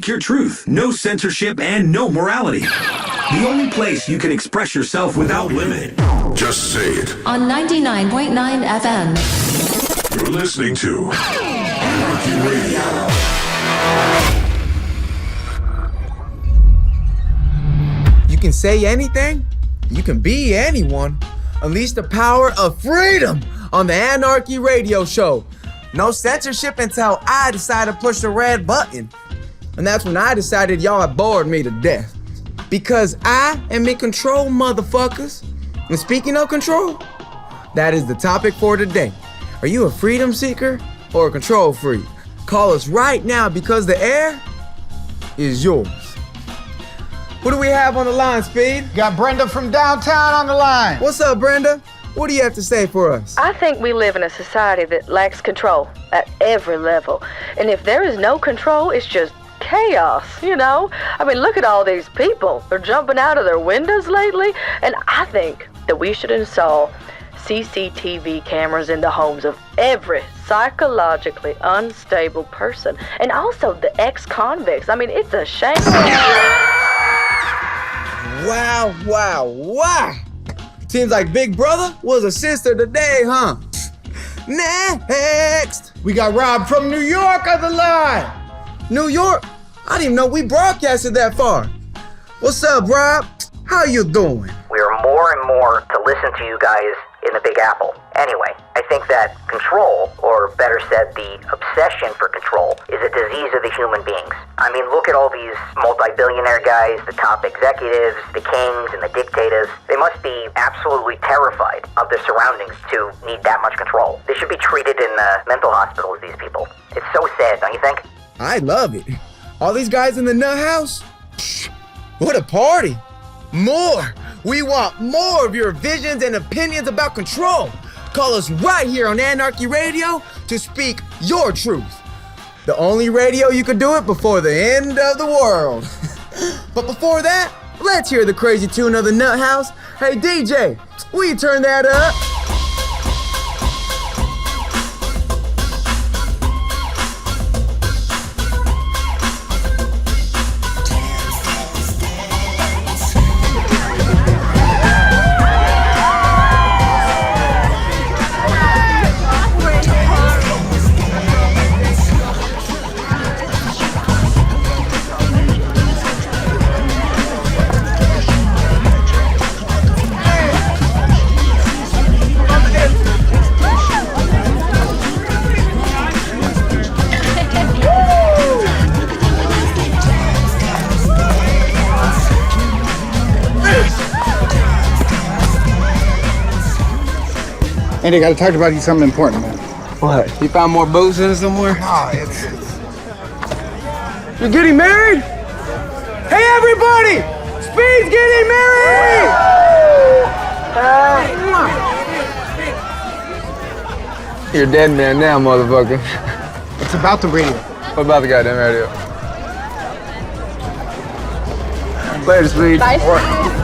your truth. No censorship and no morality. The only place you can express yourself without limit. Just say it. On 99.9 FM. You're listening to Anarchy Radio. You can say anything. You can be anyone. Unleash the power of freedom on the Anarchy Radio Show. No censorship until I decide to push the red button. And that's when I decided y'all had bored me to death. Because I am in control, motherfuckers. And speaking of control, that is the topic for today. Are you a freedom seeker or a control freak? Call us right now because the air is yours. Who do we have on the line, Speed? Got Brenda from downtown on the line. What's up, Brenda? What do you have to say for us? I think we live in a society that lacks control at every level. And if there is no control, it's just chaos, you know? I mean, look at all these people. They're jumping out of their windows lately. And I think that we should install CCTV cameras in the homes of every psychologically unstable person. And also the ex-convicts. I mean, it's a shame. Wow. Seems like Big Brother was a sister today, huh? Next! We got Rob from New York on the line. New York? I didn't even know we broadcasted that far. What's up, Rob? How you doing? We're more and more to listen to you guys in the Big Apple. Anyway, I think that control, or better said, the obsession for control, is a disease of the human beings. I mean, look at all these multi-billionaire guys, the top executives, the kings and the dictators. They must be absolutely terrified of their surroundings to need that much control. They should be treated in mental hospitals, these people. It's so sad, don't you think? I love it. All these guys in the nut house? Psh, what a party. More. We want more of your visions and opinions about control. Call us right here on Anarchy Radio to speak your truth. The only radio you can do it before the end of the world. But before that, let's hear the crazy tune of the nut house. Hey DJ, will you turn that up? And I gotta talk about you something important, man. What? You found more booze in it somewhere? No, it's... You're getting married? Hey everybody! Speed's getting married! You're a dead man now, motherfucker. It's about the radio. What about the goddamn radio? Later, Speed. Bye.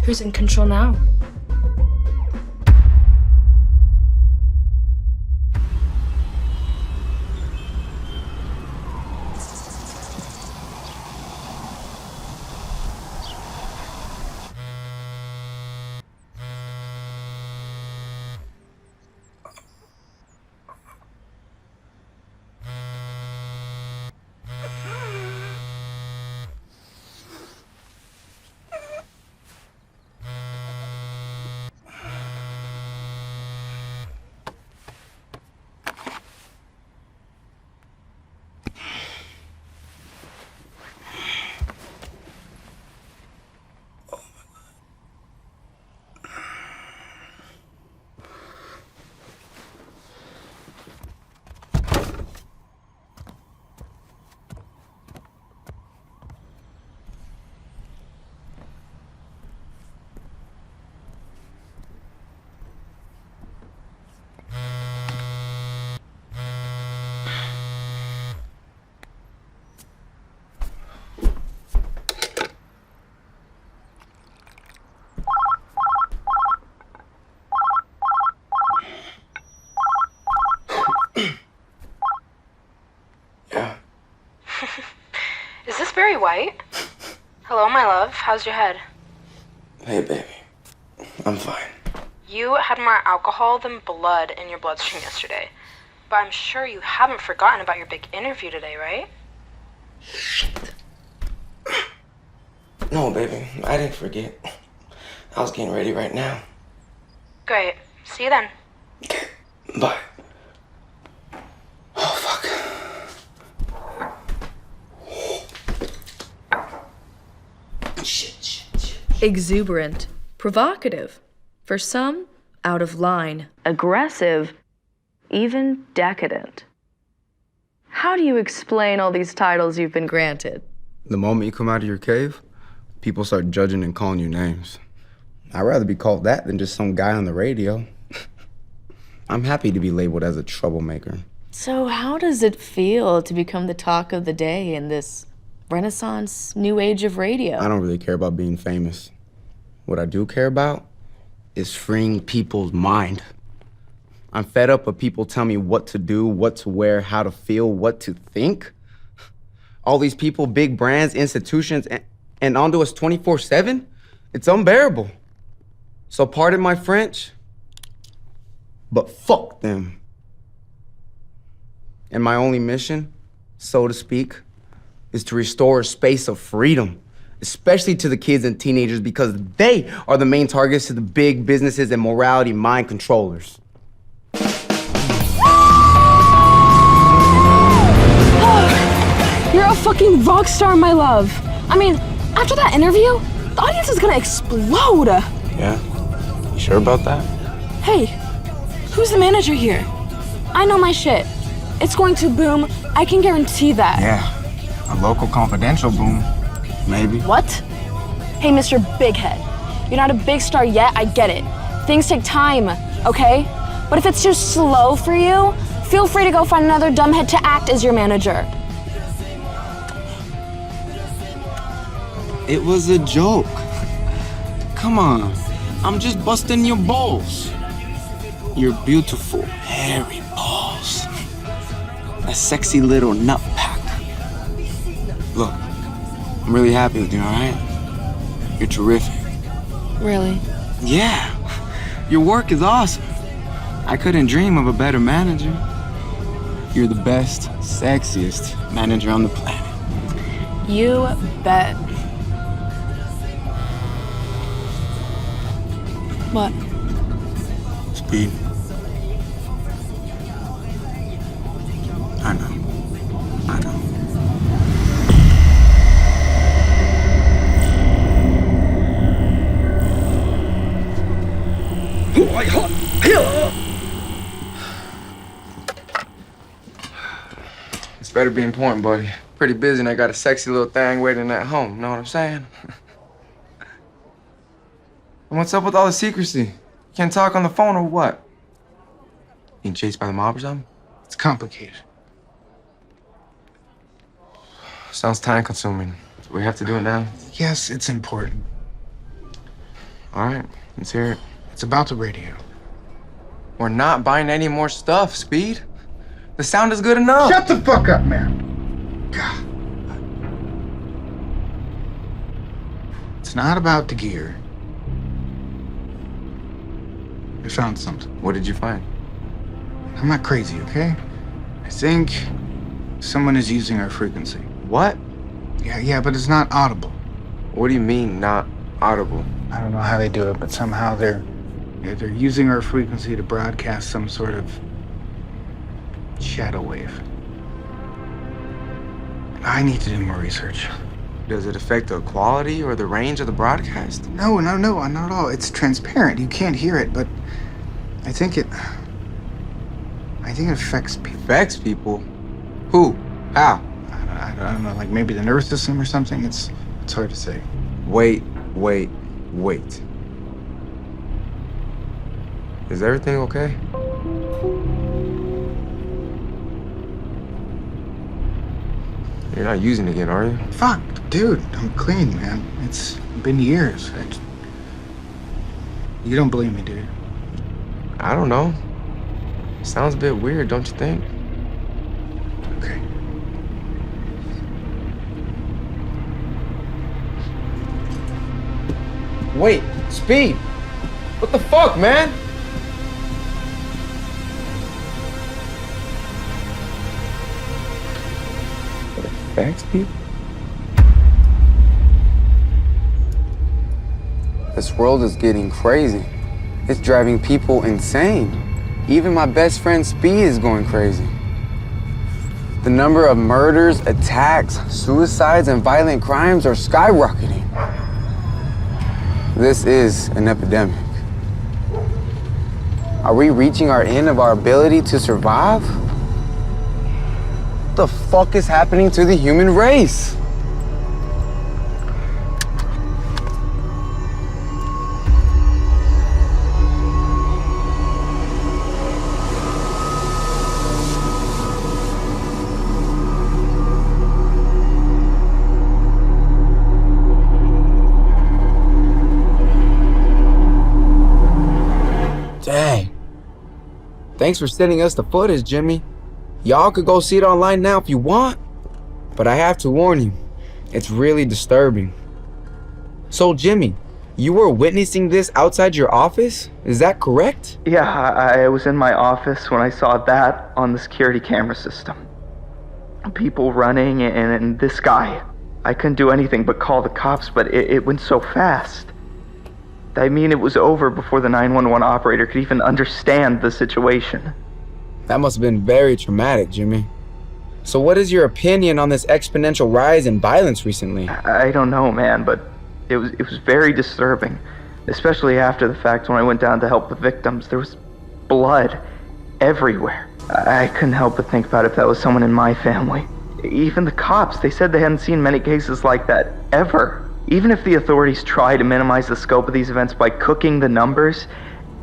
Who's in control now? White? Hello, my love. How's your head? Hey, baby. I'm fine. You had more alcohol than blood in your bloodstream yesterday. But I'm sure you haven't forgotten about your big interview today, right? Shit. No, baby. I didn't forget. I was getting ready right now. Great. See you then. Okay. Bye. Oh, fuck. Shit. Exuberant. Provocative. For some, out of line. Aggressive. Even decadent. How do you explain all these titles you've been granted? The moment you come out of your cave, people start judging and calling you names. I'd rather be called that than just some guy on the radio. I'm happy to be labeled as a troublemaker. So how does it feel to become the talk of the day in this Renaissance new age of radio? I don't really care about being famous. What I do care about is freeing people's mind. I'm fed up of people telling me what to do, what to wear, how to feel, what to think. All these people, big brands, institutions, and onto us 24/7? It's unbearable. So pardon my French, but fuck them. And my only mission, so to speak, is to restore a space of freedom, especially to the kids and teenagers, because they are the main targets to the big businesses and morality mind controllers. You're a fucking rock star, my love. I mean, after that interview, the audience is gonna explode. Yeah? You sure about that? Hey, who's the manager here? I know my shit. It's going to boom. I can guarantee that. Yeah, a local confidential boom, maybe. What? Hey, Mr. Bighead. You're not a big star yet, I get it. Things take time, okay? But if it's too slow for you, feel free to go find another dumbhead to act as your manager. It was a joke. Come on, I'm just busting your balls. Your beautiful, hairy balls. A sexy little nut pack. Look, I'm really happy with you, all right? You're terrific. Really? Yeah, your work is awesome. I couldn't dream of a better manager. You're the best, sexiest manager on the planet. You bet. What? Speed. I know. It's better be important, buddy. Pretty busy and I got a sexy little thing waiting at home, know what I'm saying? And what's up with all the secrecy? Can't talk on the phone or what? Being chased by the mob or something? It's complicated. Sounds time consuming. So we have to do it now? Yes, it's important. All right, let's hear it. It's about the radio. We're not buying any more stuff, Speed. The sound is good enough. Shut the fuck up, man. God. It's not about the gear. I found something. What did you find? I'm not crazy, okay? I think someone is using our frequency. What? Yeah, but it's not audible. What do you mean, not audible? I don't know how they do it, but somehow they're using our frequency to broadcast some sort of shadow wave. I need to do more research. Does it affect the quality or the range of the broadcast? No, not at all. It's transparent. You can't hear it, but I think it affects people. Affects people? Who? How? I don't know, like maybe the nervous system or something. It's hard to say. Wait. Is everything okay? You're not using it again, are you? Fuck, dude, I'm clean, man. It's been years. You don't believe me, do you? I don't know. Sounds a bit weird, don't you think? Okay. Wait, Speed! What the fuck, man? Thanks, Speed. This world is getting crazy. It's driving people insane. Even my best friend Speed is going crazy. The number of murders, attacks, suicides, and violent crimes are skyrocketing. This is an epidemic. Are we reaching our end of our ability to survive? What the fuck is happening to the human race? Dang. Thanks for sending us the footage, Jimmy. Y'all could go see it online now if you want. But I have to warn you, it's really disturbing. So, Jimmy, you were witnessing this outside your office? Is that correct? Yeah, I was in my office when I saw that on the security camera system. People running and this guy. I couldn't do anything but call the cops, but it went so fast. I mean, it was over before the 911 operator could even understand the situation. That must have been very traumatic, Jimmy. So what is your opinion on this exponential rise in violence recently? I don't know, man, but it was very disturbing. Especially after the fact when I went down to help the victims. There was blood everywhere. I couldn't help but think about if that was someone in my family. Even the cops, they said they hadn't seen many cases like that ever. Even if the authorities try to minimize the scope of these events by cooking the numbers,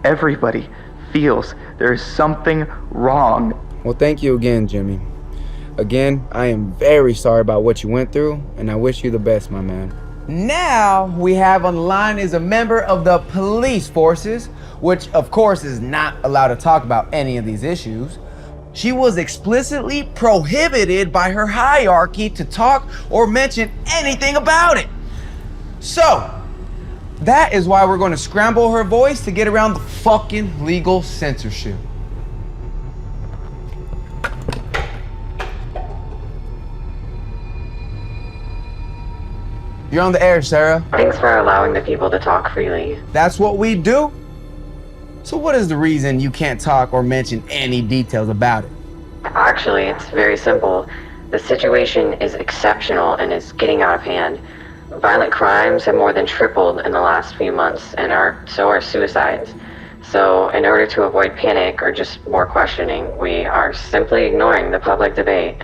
everybody feels there is something wrong. Well, thank you again, Jimmy. Again, I am very sorry about what you went through, and I wish you the best, my man. Now we have on the line is a member of the police forces, which of course is not allowed to talk about any of these issues. She was explicitly prohibited by her hierarchy to talk or mention anything about it. So, that is why we're going to scramble her voice to get around the fucking legal censorship. You're on the air, Sarah. Thanks for allowing the people to talk freely. That's what we do. So what is the reason you can't talk or mention any details about it? Actually, it's very simple. The situation is exceptional and is getting out of hand. Violent crimes have more than tripled in the last few months, and so are suicides. So, in order to avoid panic or just more questioning, we are simply ignoring the public debate.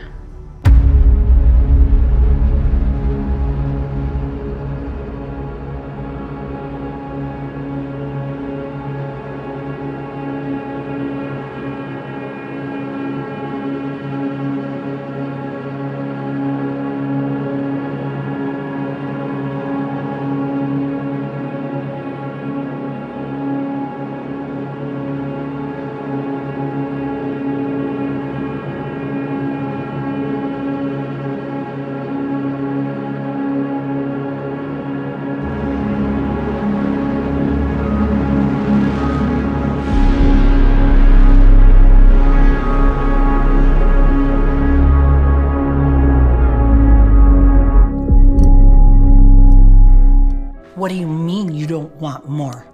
What do you mean you don't want more?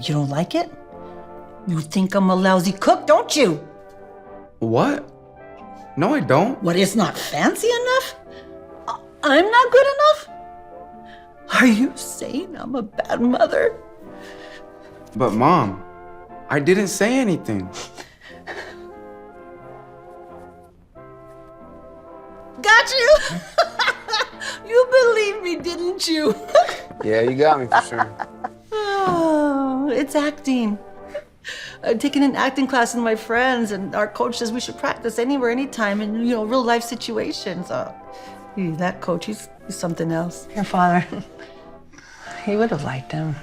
You don't like it? You think I'm a lousy cook, don't you? What? No, I don't. What, it's not fancy enough? I'm not good enough? Are you saying I'm a bad mother? But Mom, I didn't say anything. Got you? You believe me, didn't you? Yeah, you got me for sure. Oh, it's acting. I've taken an acting class with my friends, and our coach says we should practice anywhere, anytime, in real life situations. That coach, he's something else. Your father, he would have liked him.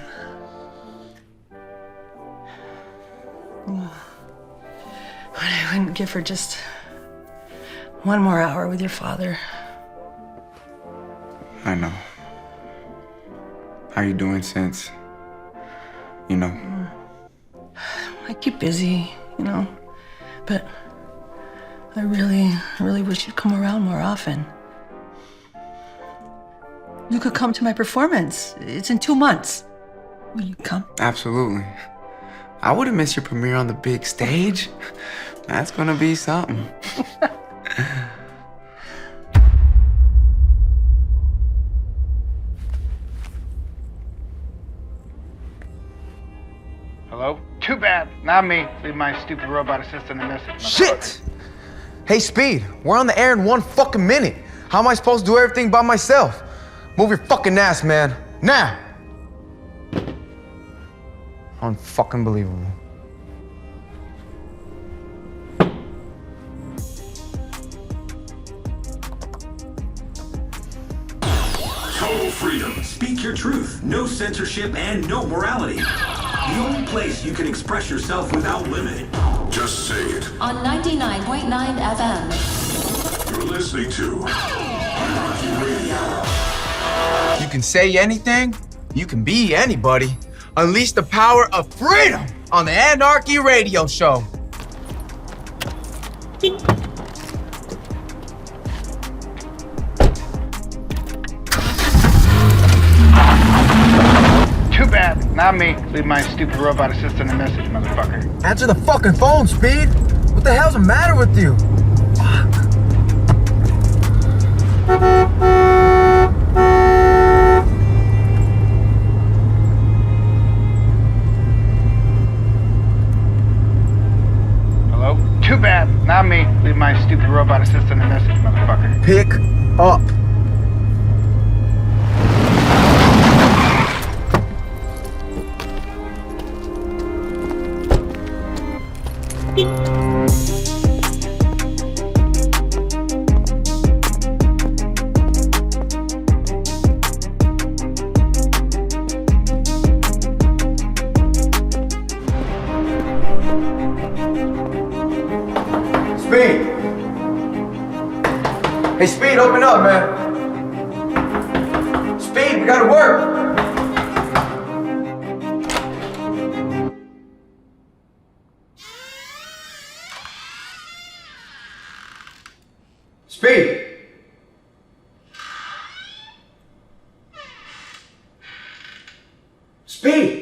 I wouldn't give her just one more hour with your father. I know. I How you doing since, I keep busy, but I really wish you'd come around more often. You could come to my performance. It's in 2 months. Will you come? Absolutely. I wouldn't miss your premiere on the big stage. That's gonna be something. Hello? Too bad. Not me. Leave my stupid robot assistant a message. Shit! Hey, Speed, we're on the air in 1 fucking minute. How am I supposed to do everything by myself? Move your fucking ass, man. Now! Unfucking believable. Total freedom. Speak your truth. No censorship and no morality. The only place you can express yourself without limit. Just say it. On 99.9 FM. You're listening to Anarchy Radio. You can say anything, you can be anybody. Unleash the power of freedom on the Anarchy Radio Show. Too bad. Not me. Leave my stupid robot assistant a message, motherfucker. Answer the fucking phone, Speed. What the hell's the matter with you? Hello? Too bad. Not me. Leave my stupid robot assistant a message, motherfucker. Pick up. Speed! Hey, Speed, open up, man. Speed, we gotta work. Speed! Speed!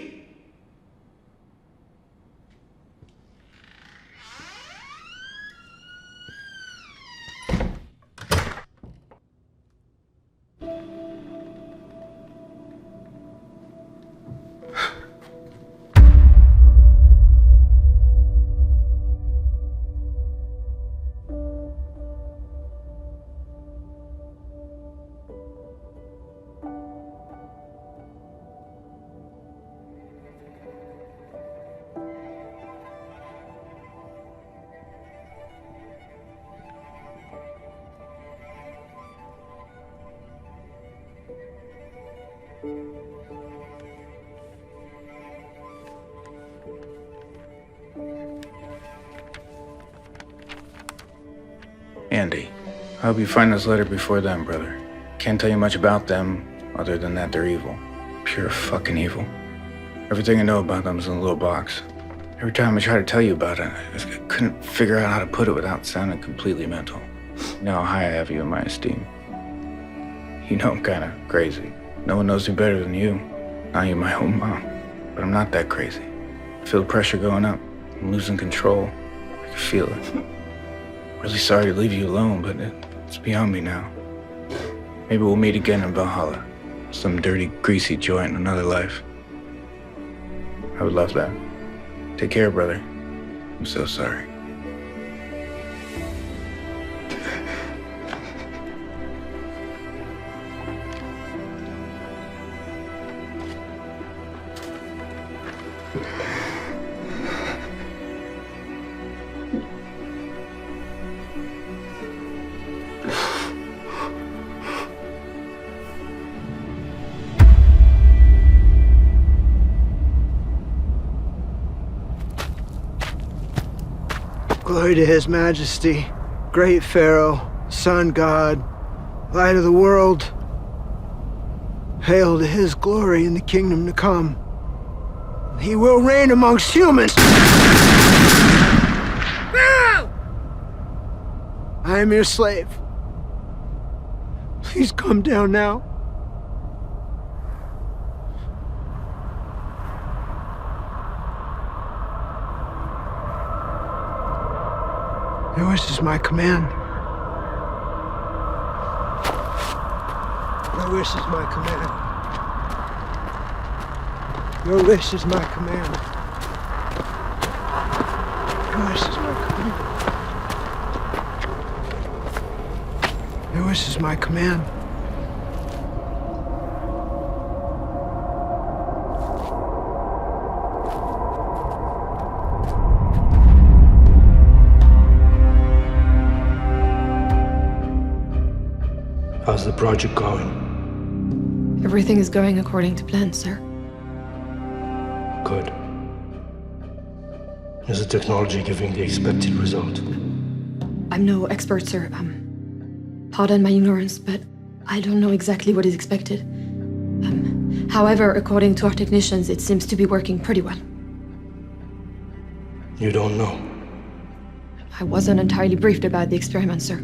Andy, I hope you find this letter before then, brother. Can't tell you much about them, other than that they're evil. Pure fucking evil. Everything I know about them is in a little box. Every time I try to tell you about it, I just couldn't figure out how to put it without sounding completely mental. You know how high I have you in my esteem. You know I'm kinda crazy. No one knows me better than you. Not even my own mom. But I'm not that crazy. I feel the pressure going up. I'm losing control. I can feel it. Really sorry to leave you alone, but it's beyond me now. Maybe we'll meet again in Valhalla. Some dirty, greasy joint in another life. I would love that. Take care, brother. I'm so sorry. Glory to His Majesty, great Pharaoh, Sun God, light of the world. Hail to his glory in the kingdom to come. He will reign amongst humans. I am your slave. Please come down now. Your wish is my command. Your wish is my command. Your wish is my command. Your wish is my command. Your wish is my command. How's the project going? Everything is going according to plan, sir. Good. Is the technology giving the expected result? I'm no expert, sir. Pardon my ignorance, but I don't know exactly what is expected. However, according to our technicians, it seems to be working pretty well. You don't know? I wasn't entirely briefed about the experiment, sir.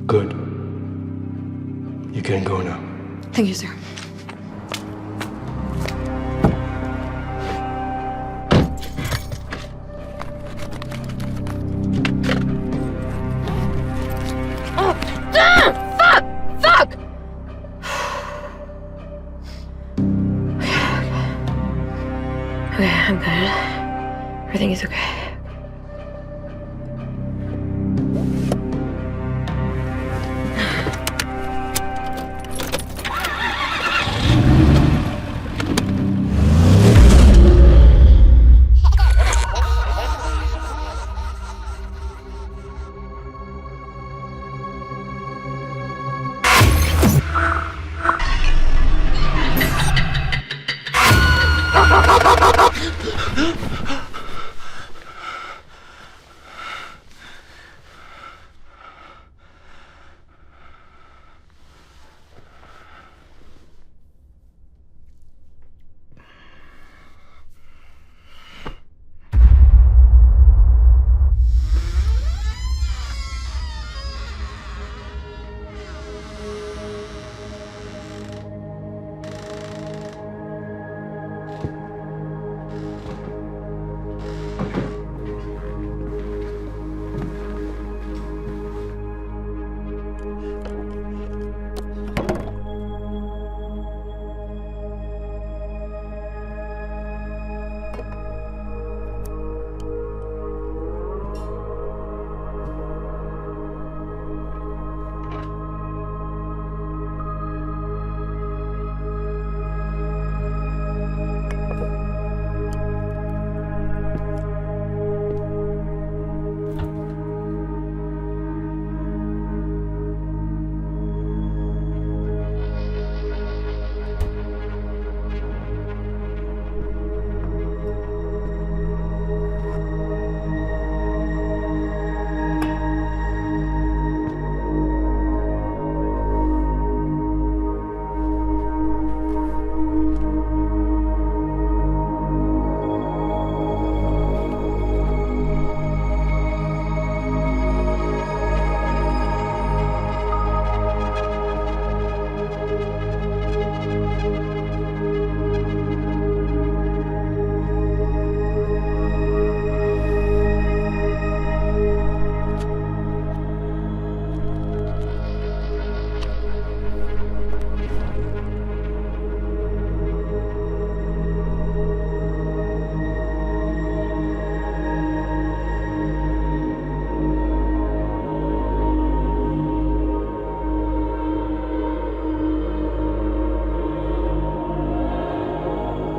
Good. You can go now. Thank you, sir. Fuck! Okay, I'm good. Everything is okay.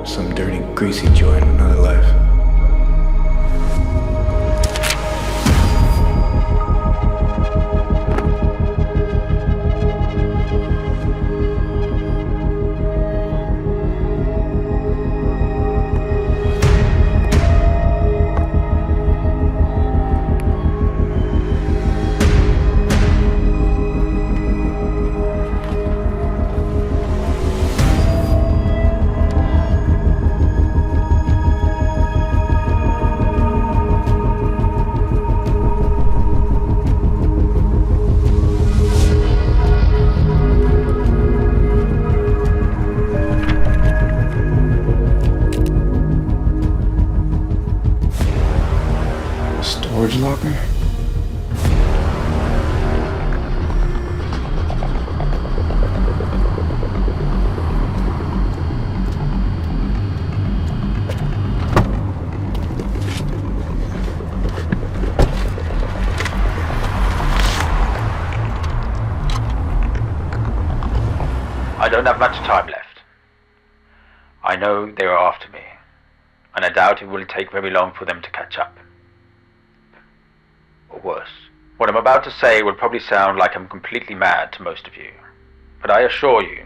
Some dirty, greasy joy in another life. I don't have much time left. I know they are after me, and I doubt it will take very long for them to catch up. Or worse, what I'm about to say will probably sound like I'm completely mad to most of you, but I assure you,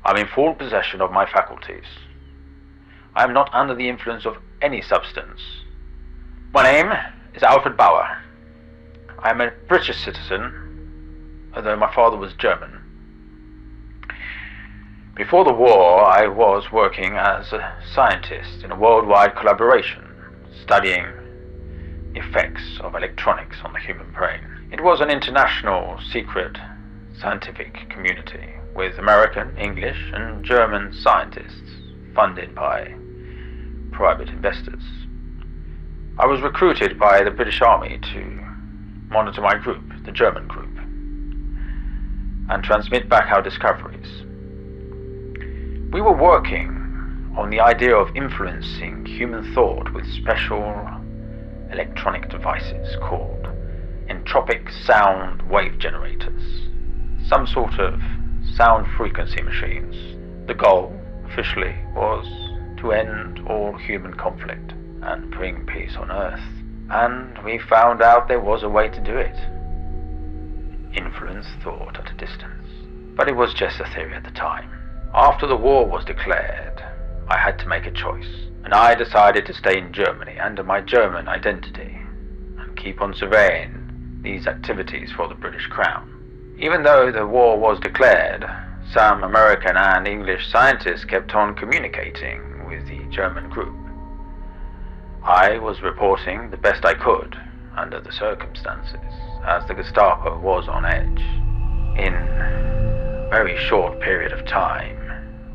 I'm in full possession of my faculties. I am not under the influence of any substance. My name is Alfred Bauer. I am a British citizen, although my father was German. Before the war, I was working as a scientist in a worldwide collaboration, studying the effects of electronics on the human brain. It was an international, secret, scientific community with American, English, and German scientists funded by private investors. I was recruited by the British Army to monitor my group, the German group, and transmit back our discoveries. We were working on the idea of influencing human thought with special electronic devices called entropic sound wave generators, some sort of sound frequency machines. The goal, officially, was to end all human conflict and bring peace on Earth. And we found out there was a way to do it. Influence thought at a distance. But it was just a theory at the time. After the war was declared, I had to make a choice, and I decided to stay in Germany under my German identity and keep on surveying these activities for the British Crown. Even though the war was declared, some American and English scientists kept on communicating with the German group. I was reporting the best I could under the circumstances, as the Gestapo was on edge. In a very short period of time,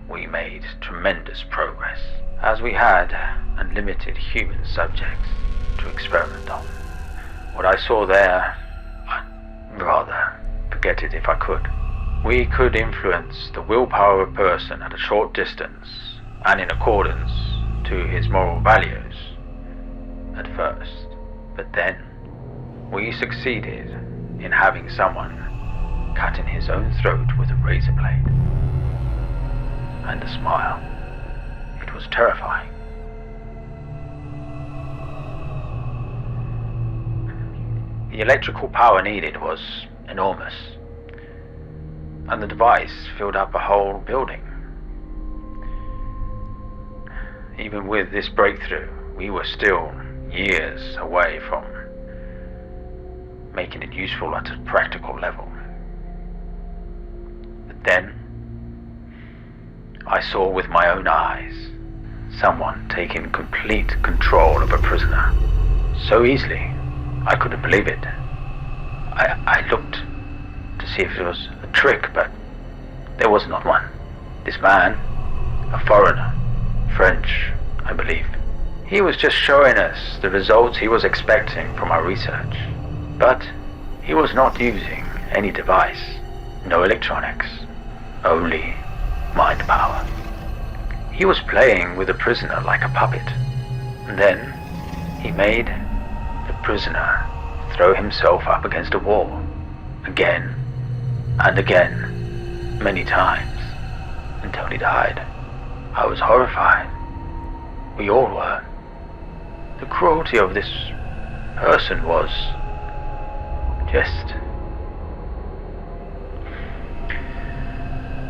we made tremendous progress, as we had unlimited human subjects to experiment on. What I saw there, I'd rather forget it if I could. We could influence the willpower of a person at a short distance and in accordance to his moral values at first, but then we succeeded in having someone cutting his own throat with a razor blade and a smile. It was terrifying. The electrical power needed was enormous, and the device filled up a whole building. Even with this breakthrough, we were still years away from making it useful at a practical level. But then, I saw with my own eyes someone taking complete control of a prisoner. So easily, I couldn't believe it. I looked to see if it was a trick, but there was not one. This man, a foreigner, French, I believe, he was just showing us the results he was expecting from our research. But he was not using any device, no electronics, only mind power. He was playing with the prisoner like a puppet. And then he made the prisoner throw himself up against a wall, again and again, many times, until he died. I was horrified. We all were. The cruelty of this person was just...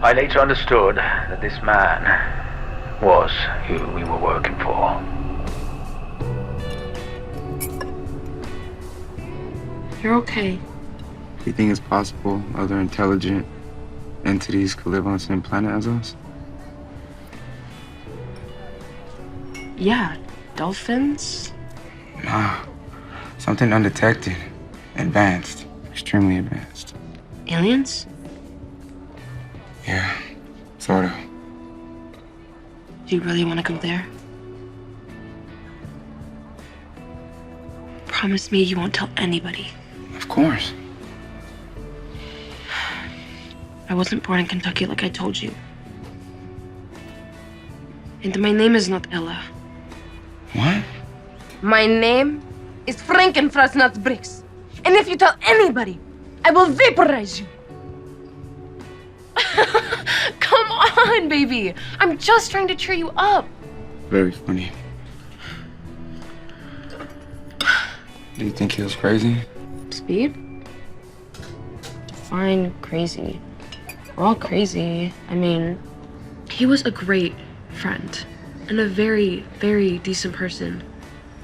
I later understood that this man was who we were working for. You're okay. You think it's possible other intelligent entities could live on the same planet as us? Yeah, dolphins? Nah, something undetected, advanced, extremely advanced. Aliens? Yeah, sort of. Do you really want to go there? Promise me you won't tell anybody. Of course. I wasn't born in Kentucky like I told you. And my name is not Ella. What? My name is Frankenfrostnuts Bricks. And if you tell anybody, I will vaporize you. on, baby. I'm just trying to cheer you up. Very funny. Do you think he was crazy? Speed? Define crazy. We're all crazy. I mean, he was a great friend and a very, very decent person.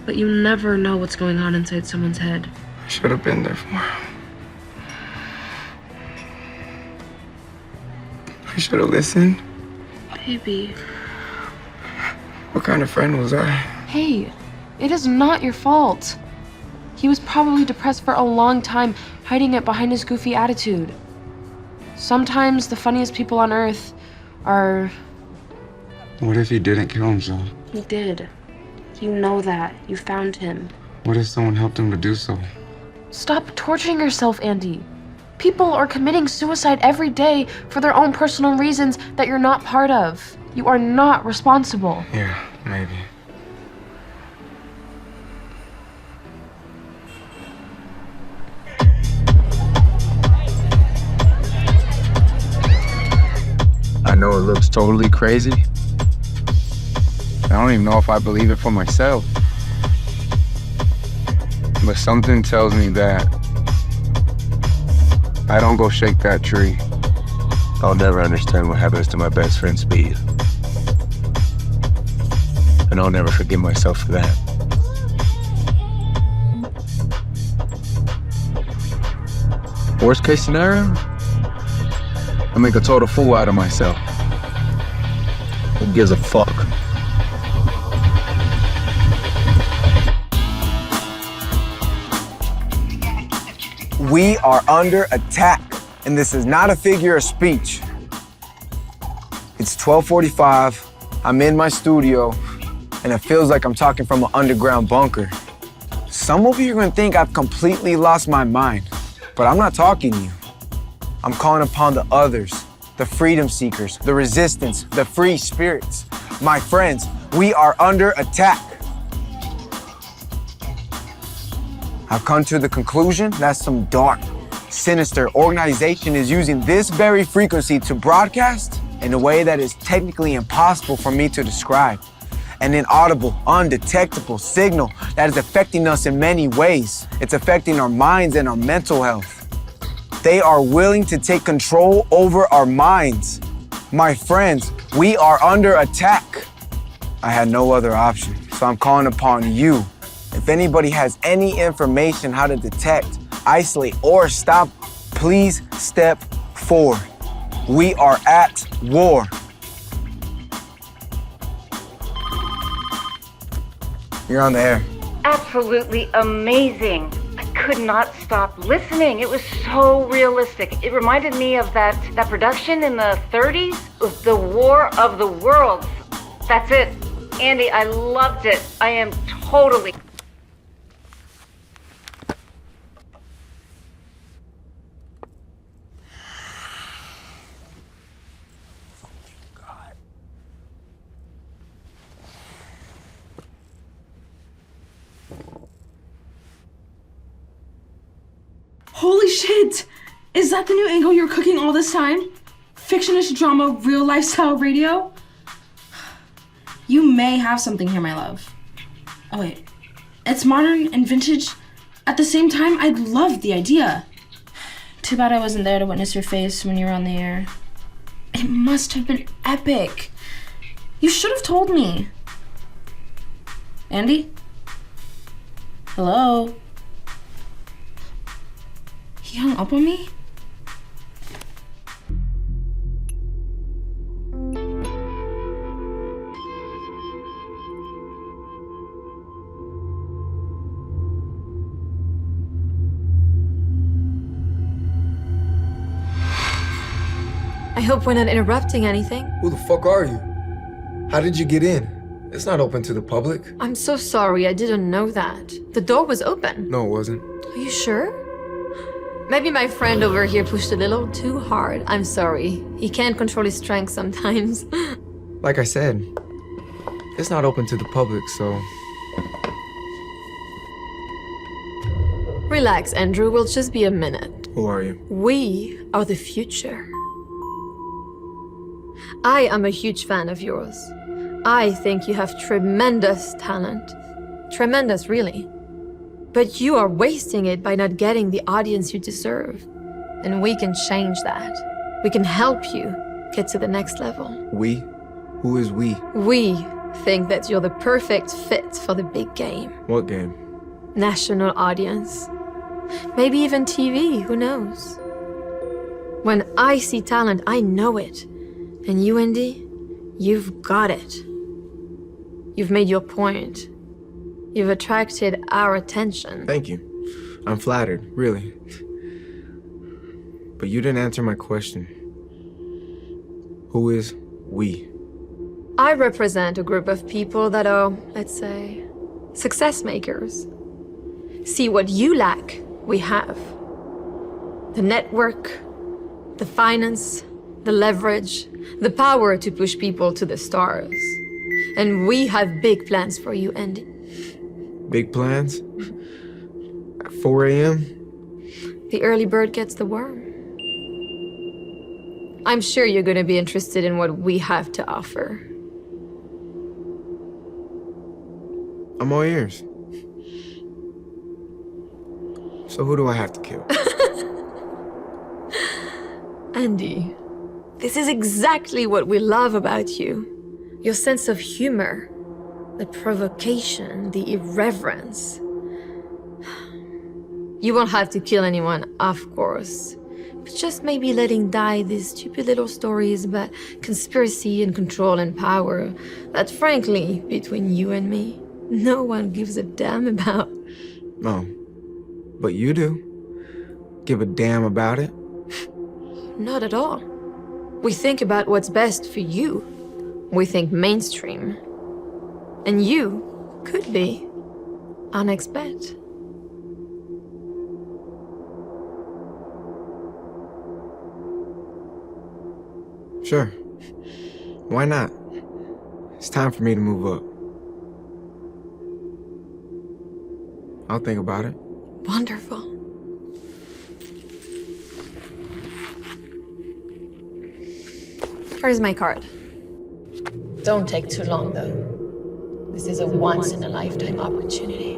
But you never know what's going on inside someone's head. I should have been there for him. I should have listened. Baby. What kind of friend was I? Hey, it is not your fault. He was probably depressed for a long time, hiding it behind his goofy attitude. Sometimes the funniest people on Earth are... What if he didn't kill himself? He did. You know that. You found him. What if someone helped him to do so? Stop torturing yourself, Andy. People are committing suicide every day for their own personal reasons that you're not part of. You are not responsible. Yeah, maybe. I know it looks totally crazy. I don't even know if I believe it for myself. But something tells me that I don't go shake that tree. I'll never understand what happens to my best friend Speed. And I'll never forgive myself for that. Worst case scenario, I make a total fool out of myself. Who gives a fuck? We are under attack, and this is not a figure of speech. It's 12:45, I'm in my studio, and it feels like I'm talking from an underground bunker. Some of you are gonna think I've completely lost my mind, but I'm not talking to you. I'm calling upon the others, the freedom seekers, the resistance, the free spirits. My friends, we are under attack. I've come to the conclusion that some dark, sinister organization is using this very frequency to broadcast in a way that is technically impossible for me to describe. An inaudible, undetectable signal that is affecting us in many ways. It's affecting our minds and our mental health. They are willing to take control over our minds. My friends, we are under attack. I had no other option, so I'm calling upon you. If anybody has any information how to detect, isolate, or stop, please step forward. We are at war. You're on the air. Absolutely amazing. I could not stop listening. It was so realistic. It reminded me of that production in the 30s, The War of the Worlds. That's it. Andy, I loved it. I am totally... Holy shit! Is that the new angle you were cooking all this time? Fictionist drama, real lifestyle radio? You may have something here, my love. Oh wait, it's modern and vintage. At the same time, I love the idea. Too bad I wasn't there to witness your face when you were on the air. It must have been epic. You should have told me. Andy? Hello? He hung up on me? I hope we're not interrupting anything. Who the fuck are you? How did you get in? It's not open to the public. I'm so sorry, I didn't know that. The door was open. No, it wasn't. Are you sure? Maybe my friend over here pushed a little too hard. I'm sorry. He can't control his strength sometimes. Like I said, it's not open to the public, so... Relax, Andrew. We'll just be a minute. Who are you? We are the future. I am a huge fan of yours. I think you have tremendous talent. Tremendous, really. But you are wasting it by not getting the audience you deserve. And we can change that. We can help you get to the next level. We? Who is we? We think that you're the perfect fit for the big game. What game? National audience. Maybe even TV, who knows? When I see talent, I know it. And you, Indy, you've got it. You've made your point. You've attracted our attention. Thank you. I'm flattered, really. But you didn't answer my question. Who is we? I represent a group of people that are, let's say, success makers. See what you lack, we have. The network, the finance, the leverage, the power to push people to the stars. And we have big plans for you, Andy. Big plans? At 4 a.m.? The early bird gets the worm. I'm sure you're gonna be interested in what we have to offer. I'm all ears. So who do I have to kill? Andy, this is exactly what we love about you. Your sense of humor, the provocation, the irreverence. You won't have to kill anyone, of course. But just maybe letting die these stupid little stories about conspiracy and control and power that, frankly, between you and me, no one gives a damn about. No, but you do. Give a damn about it? Not at all. We think about what's best for you. We think mainstream. And you could be our next bet. Sure. Why not? It's time for me to move up. I'll think about it. Wonderful. Here's my card. Don't take too long, though. This is a once-in-a-lifetime opportunity.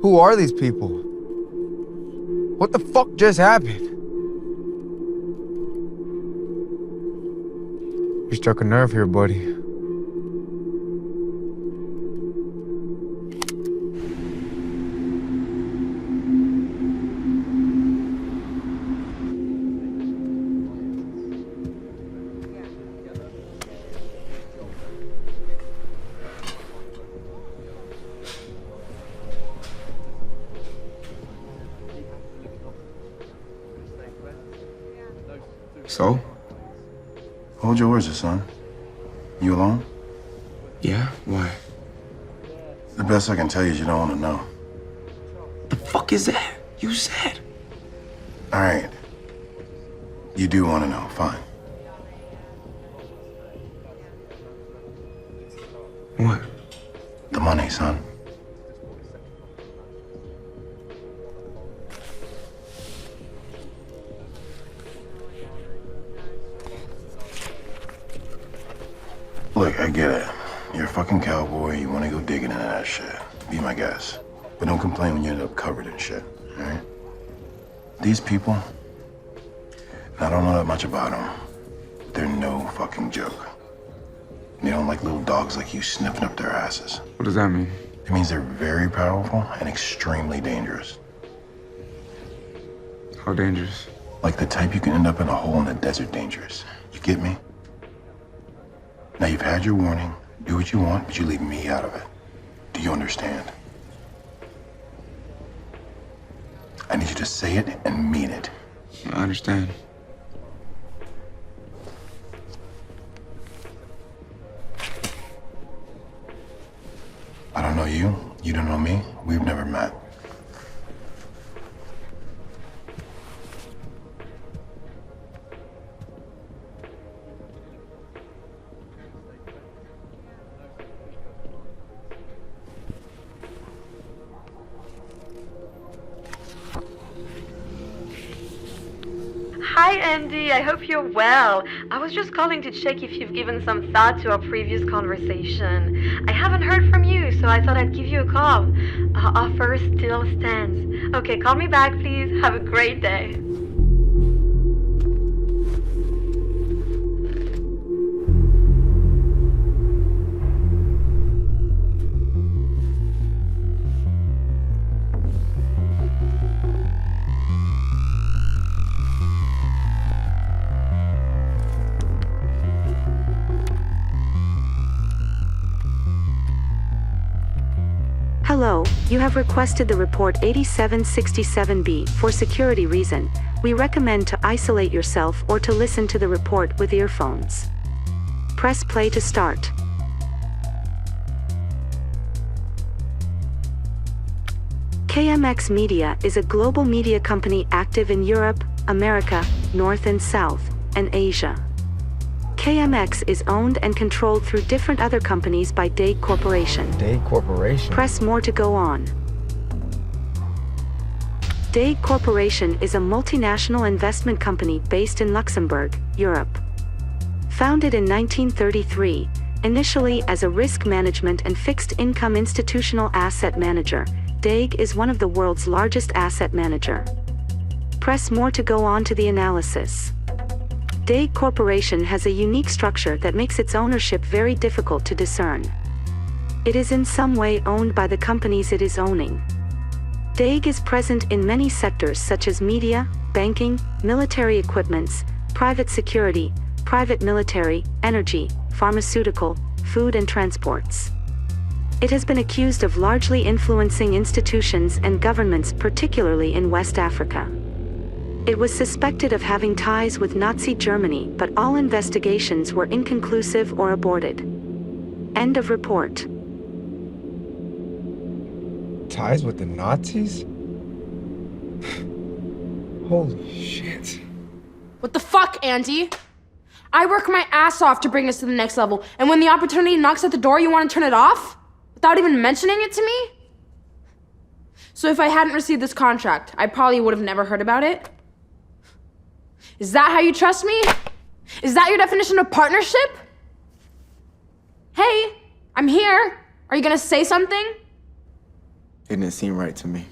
Who are these people? What the fuck just happened? You struck a nerve here, buddy. So? Hold your horses, son. You alone? Yeah? Why? The best I can tell you is you don't want to know. The fuck is that? You said. All right. You do want to know. Fine. What? The money, son. Look, I get it. You're a fucking cowboy, you want to go digging into that shit. Be my guest. But don't complain when you end up covered in shit, all right? These people, I don't know that much about them. They're no fucking joke. They don't like little dogs like you sniffing up their asses. What does that mean? It means they're very powerful and extremely dangerous. How dangerous? Like the type you can end up in a hole in the desert dangerous. You get me? Now you've had your warning. Do what you want, but you leave me out of it. Do you understand? I need you to say it and mean it. I understand. I don't know you. You don't know me. We've never met. Hi, Andy. I hope you're well. I was just calling to check if you've given some thought to our previous conversation. I haven't heard from you, so I thought I'd give you a call. Our offer still stands. Okay, call me back, please. Have a great day. Hello, you have requested the report 8767B. For security reason, we recommend to isolate yourself or to listen to the report with earphones. Press play to start. KMX Media is a global media company active in Europe, America, North and South, and Asia. KMX is owned and controlled through different other companies by Daig Corporation. Daig Corporation? Press more to go on. Daig Corporation is a multinational investment company based in Luxembourg, Europe. Founded in 1933, initially as a risk management and fixed income institutional asset manager, Daig is one of the world's largest asset manager. Press more to go on to the analysis. Daig Corporation has a unique structure that makes its ownership very difficult to discern. It is in some way owned by the companies it is owning. Daig is present in many sectors such as media, banking, military equipments, private security, private military, energy, pharmaceutical, food and transports. It has been accused of largely influencing institutions and governments, particularly in West Africa. It was suspected of having ties with Nazi Germany, but all investigations were inconclusive or aborted. End of report. Ties with the Nazis? Holy shit. What the fuck, Andy? I work my ass off to bring us to the next level, and when the opportunity knocks at the door, you want to turn it off? Without even mentioning it to me? So if I hadn't received this contract, I probably would have never heard about it? Is that how you trust me? Is that your definition of partnership? Hey, I'm here. Are you gonna say something? It didn't seem right to me.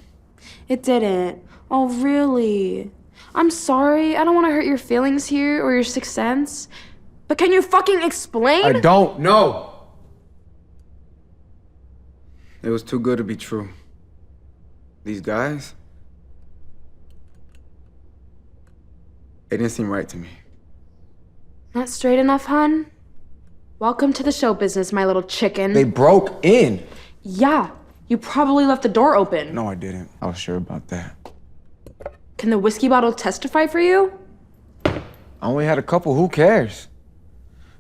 It didn't. Oh, really? I'm sorry. I don't want to hurt your feelings here or your sixth sense. But can you fucking explain? I don't know. It was too good to be true. These guys, it didn't seem right to me. Not straight enough, hun? Welcome to the show business, my little chicken. They broke in. Yeah, you probably left the door open. No, I didn't. I was sure about that. Can the whiskey bottle testify for you? I only had a couple, who cares?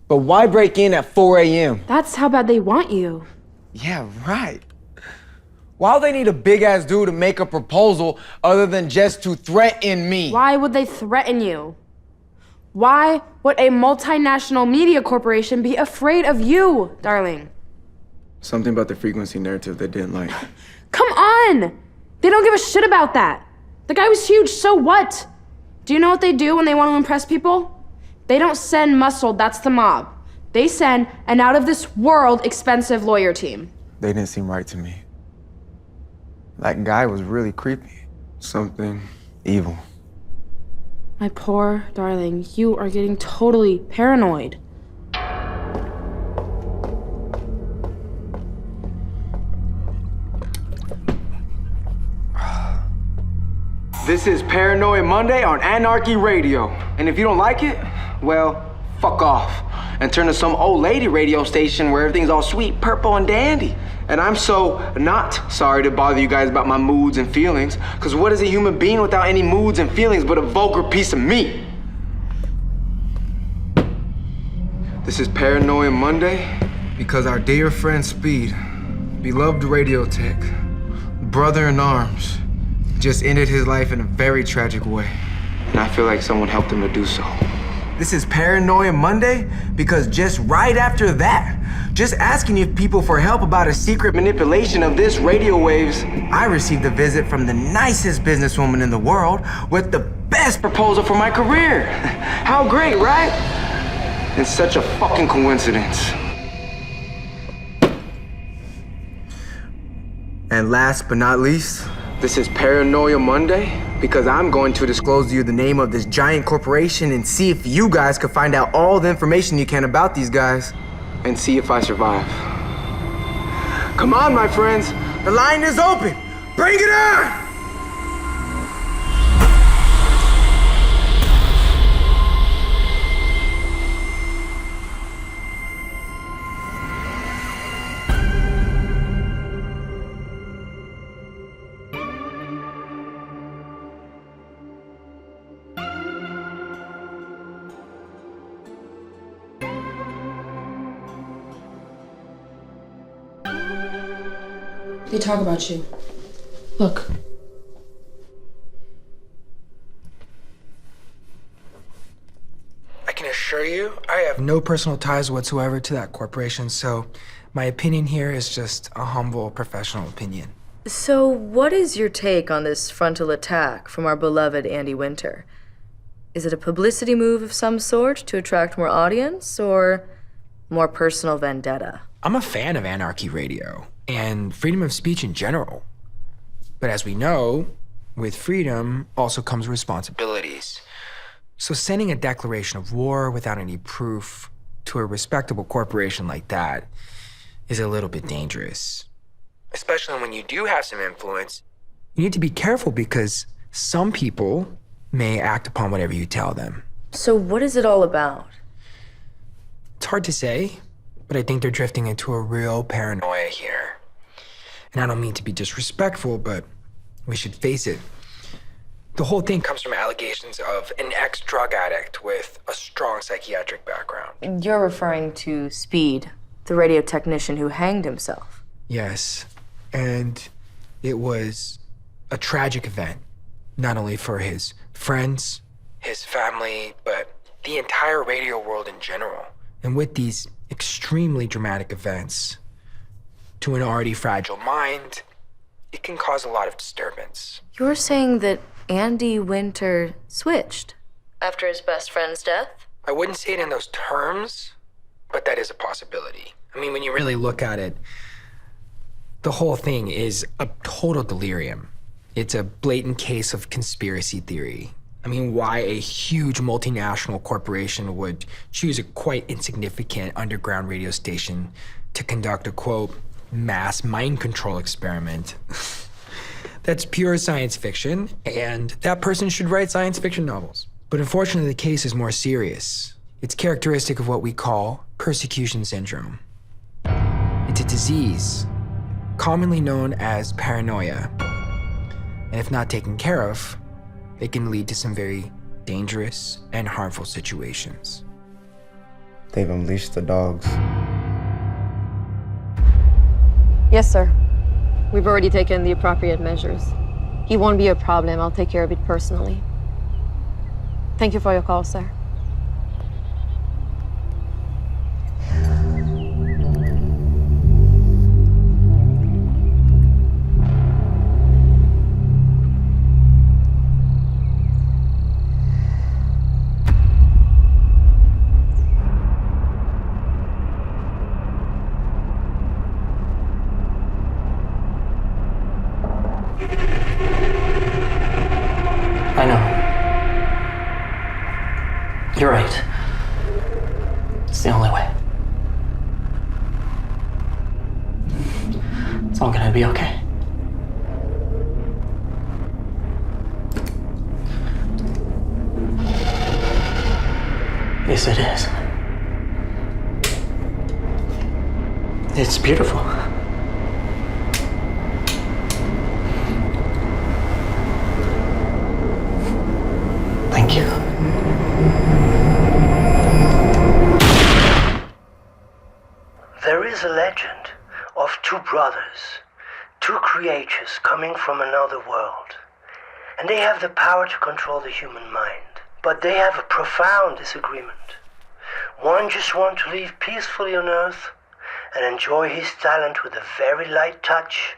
But why break in at 4 a.m.? That's how bad they want you. Yeah, right. Why do they need a big-ass dude to make a proposal other than just to threaten me? Why would they threaten you? Why would a multinational media corporation be afraid of you, darling? Something about the frequency narrative they didn't like. Come on! They don't give a shit about that. The guy was huge, so what? Do you know what they do when they want to impress people? They don't send muscle, that's the mob. They send an out-of-this-world expensive lawyer team. They didn't seem right to me. That guy was really creepy. Something evil. My poor darling, you are getting totally paranoid. This is Paranoia Monday on Anarchy Radio. And if you don't like it, well, fuck off. And turn to some old lady radio station where everything's all sweet, purple, and dandy. And I'm so not sorry to bother you guys about my moods and feelings, because what is a human being without any moods and feelings but a vulgar piece of meat? This is Paranoia Monday because our dear friend Speed, beloved radio tech, brother in arms, just ended his life in a very tragic way. And I feel like someone helped him to do so. This is Paranoia Monday because just right after that, just asking you people for help about a secret manipulation of this radio waves, I received a visit from the nicest businesswoman in the world with the best proposal for my career. How great, right? It's such a fucking coincidence. And last but not least, this is Paranoia Monday because I'm going to disclose to you the name of this giant corporation and see if you guys can find out all the information you can about these guys and see if I survive. Come on, my friends. The line is open. Bring it on! They talk about you. Look. I can assure you, I have no personal ties whatsoever to that corporation, so my opinion here is just a humble professional opinion. So, what is your take on this frontal attack from our beloved Andy Winter? Is it a publicity move of some sort to attract more audience, or more personal vendetta? I'm a fan of Anarchy Radio and freedom of speech in general. But as we know, with freedom also comes responsibilities. So sending a declaration of war without any proof to a respectable corporation like that is a little bit dangerous. Especially when you do have some influence. You need to be careful because some people may act upon whatever you tell them. So what is it all about? It's hard to say, but I think they're drifting into a real paranoia here. And I don't mean to be disrespectful, but we should face it. The whole thing comes from allegations of an ex-drug addict with a strong psychiatric background. You're referring to Speed, the radio technician who hanged himself. Yes, and it was a tragic event, not only for his friends, his family, but the entire radio world in general. And with these extremely dramatic events, to an already fragile mind, it can cause a lot of disturbance. You're saying that Andy Winter switched after his best friend's death? I wouldn't say it in those terms, but that is a possibility. I mean, when you really look at it, the whole thing is a total delirium. It's a blatant case of conspiracy theory. I mean, why a huge multinational corporation would choose a quite insignificant underground radio station to conduct a, quote, mass mind control experiment. That's pure science fiction, and that person should write science fiction novels. But unfortunately, the case is more serious. It's characteristic of what we call persecution syndrome. It's a disease, commonly known as paranoia. And if not taken care of, it can lead to some very dangerous and harmful situations. They've unleashed the dogs. Yes, sir. We've already taken the appropriate measures. He won't be a problem. I'll take care of it personally. Thank you for your call, sir. I know. You're right. It's the only way. It's all gonna be okay. place it is. It's beautiful. Thank you. There is a legend of two brothers, two creatures coming from another world. And they have the power to control the human mind. But they have a profound disagreement. One just wants to live peacefully on Earth and enjoy his talent with a very light touch,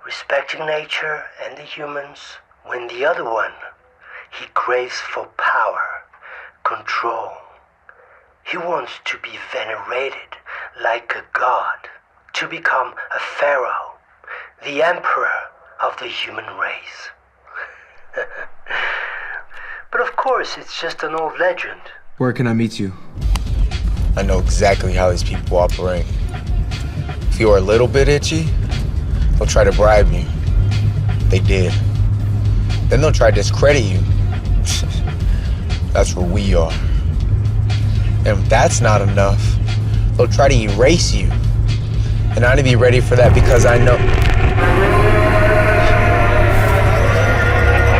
respecting nature and the humans, when the other one, he craves for power, control. He wants to be venerated like a god, to become a pharaoh, the emperor of the human race. But of course, it's just an old legend. Where can I meet you? I know exactly how these people operate. If you're a little bit itchy, they'll try to bribe you. They did. Then they'll try to discredit you. That's where we are. And if that's not enough, they'll try to erase you. And I need to be ready for that because I know...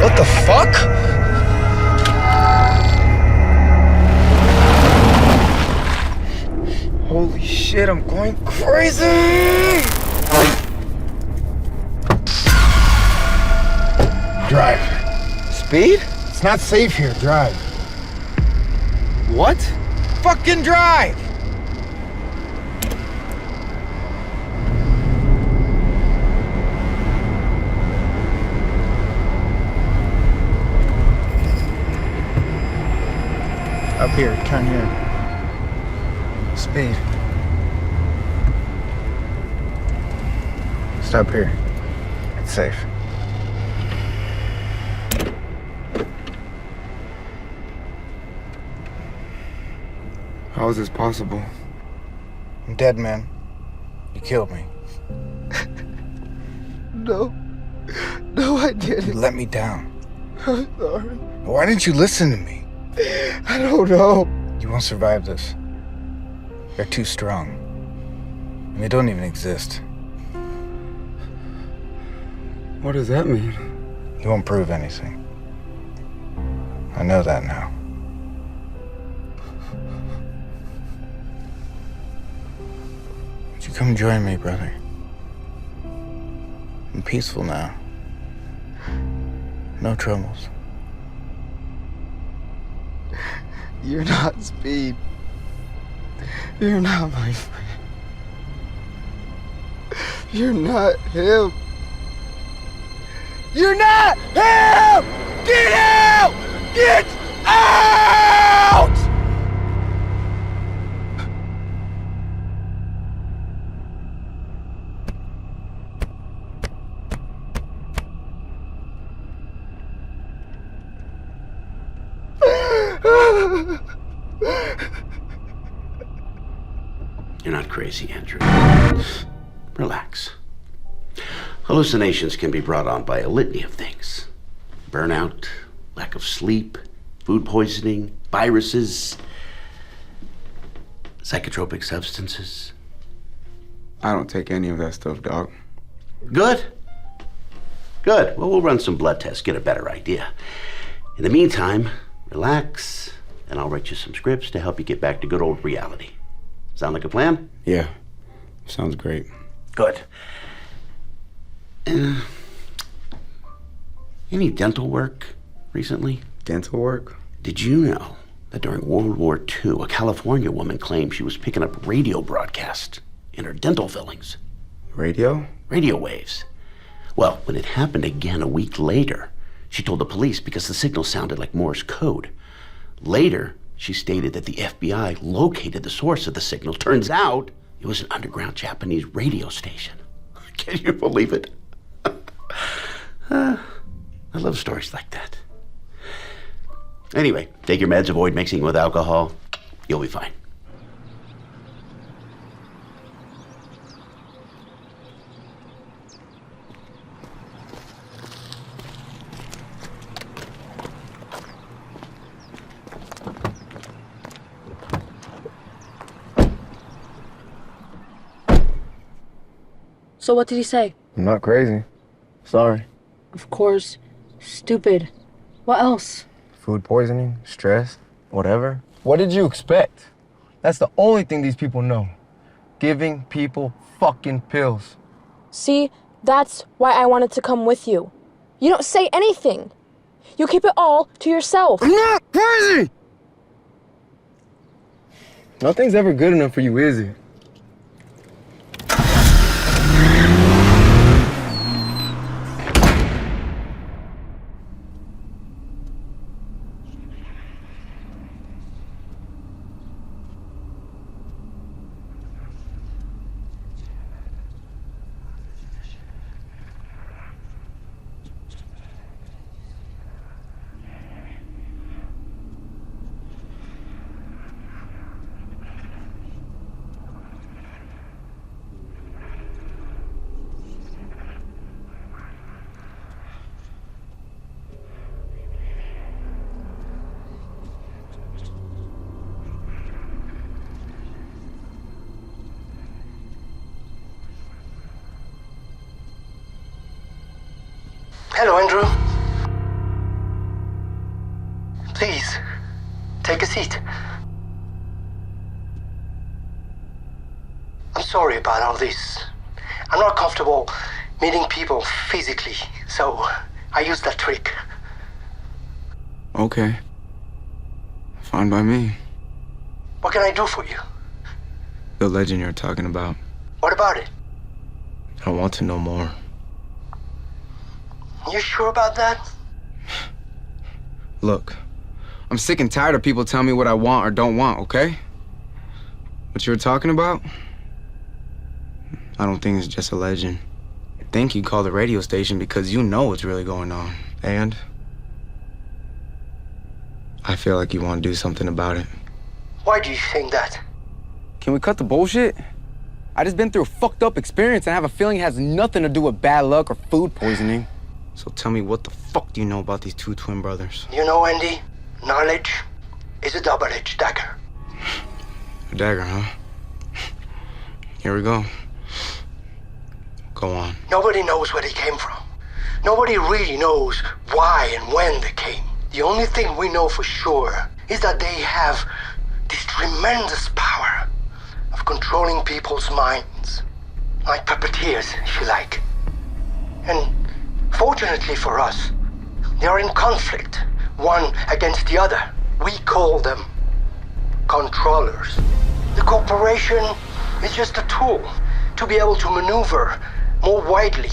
What the fuck? Holy shit, I'm going crazy! Drive. Speed? It's not safe here. Drive. What? Fucking drive! Up here, turn here. Speed. Stop here. It's safe. How is this possible? I'm dead, man. You killed me. No. No, I didn't. You let me down. I'm sorry. Why didn't you listen to me? I don't know. You won't survive this. You're too strong. And they don't even exist. What does that mean? You won't prove anything. I know that now. Would you come join me, brother? I'm peaceful now. No troubles. You're not Speed. You're not my friend. You're not him. You're not him! Get out! Get out! You're not crazy, Andrew. Relax. Hallucinations can be brought on by a litany of things. Burnout, lack of sleep, food poisoning, viruses, psychotropic substances. I don't take any of that stuff, Doc. Good. Good. Well, we'll run some blood tests, get a better idea. In the meantime, relax, and I'll write you some scripts to help you get back to good old reality. Sound like a plan? Yeah. Sounds great. Good. Any dental work recently? Dental work? Did you know that during World War II, a California woman claimed she was picking up radio broadcasts in her dental fillings? Radio? Radio waves. Well, when it happened again a week later, she told the police because the signal sounded like Morse code. Later, she stated that the FBI located the source of the signal. Turns out, it was an underground Japanese radio station. Can you believe it? I love stories like that. Anyway, take your meds, avoid mixing with alcohol. You'll be fine. So what did he say? I'm not crazy. Sorry. Of course. Stupid. What else? Food poisoning, stress, whatever. What did you expect? That's the only thing these people know. Giving people fucking pills. See, that's why I wanted to come with you. You don't say anything. You keep it all to yourself. I'm not crazy! Nothing's ever good enough for you, is it? Hello, Andrew. Please, take a seat. I'm sorry about all this. I'm not comfortable meeting people physically, so I used that trick. Okay. Fine by me. What can I do for you? The legend you're talking about. What about it? I want to know more. You sure about that? Look, I'm sick and tired of people telling me what I want or don't want, okay? What you're talking about? I don't think it's just a legend. I think you call the radio station because you know what's really going on. And I feel like you want to do something about it. Why do you think that? Can we cut the bullshit? I just been through a fucked up experience and I have a feeling it has nothing to do with bad luck or food poisoning. So tell me, what the fuck do you know about these two twin brothers? You know, Andy, knowledge is a double-edged dagger. A dagger, huh? Here we go. Go on. Nobody knows where they came from. Nobody really knows why and when they came. The only thing we know for sure is that they have this tremendous power of controlling people's minds. Like puppeteers, if you like. And fortunately for us, they are in conflict, one against the other. We call them controllers. The corporation is just a tool to be able to maneuver more widely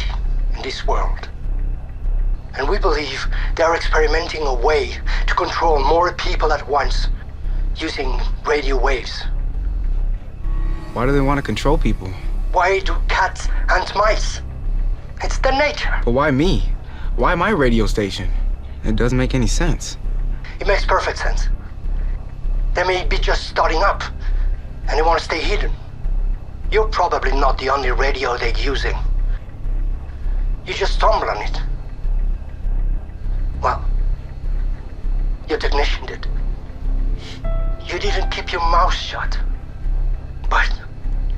in this world. And we believe they are experimenting a way to control more people at once using radio waves. Why do they want to control people? Why do cats hunt mice? It's their nature. But why me? Why my radio station? It doesn't make any sense. It makes perfect sense. They may be just starting up, and they want to stay hidden. You're probably not the only radio they're using. You just stumbled on it. Well, your technician did. You didn't keep your mouth shut. But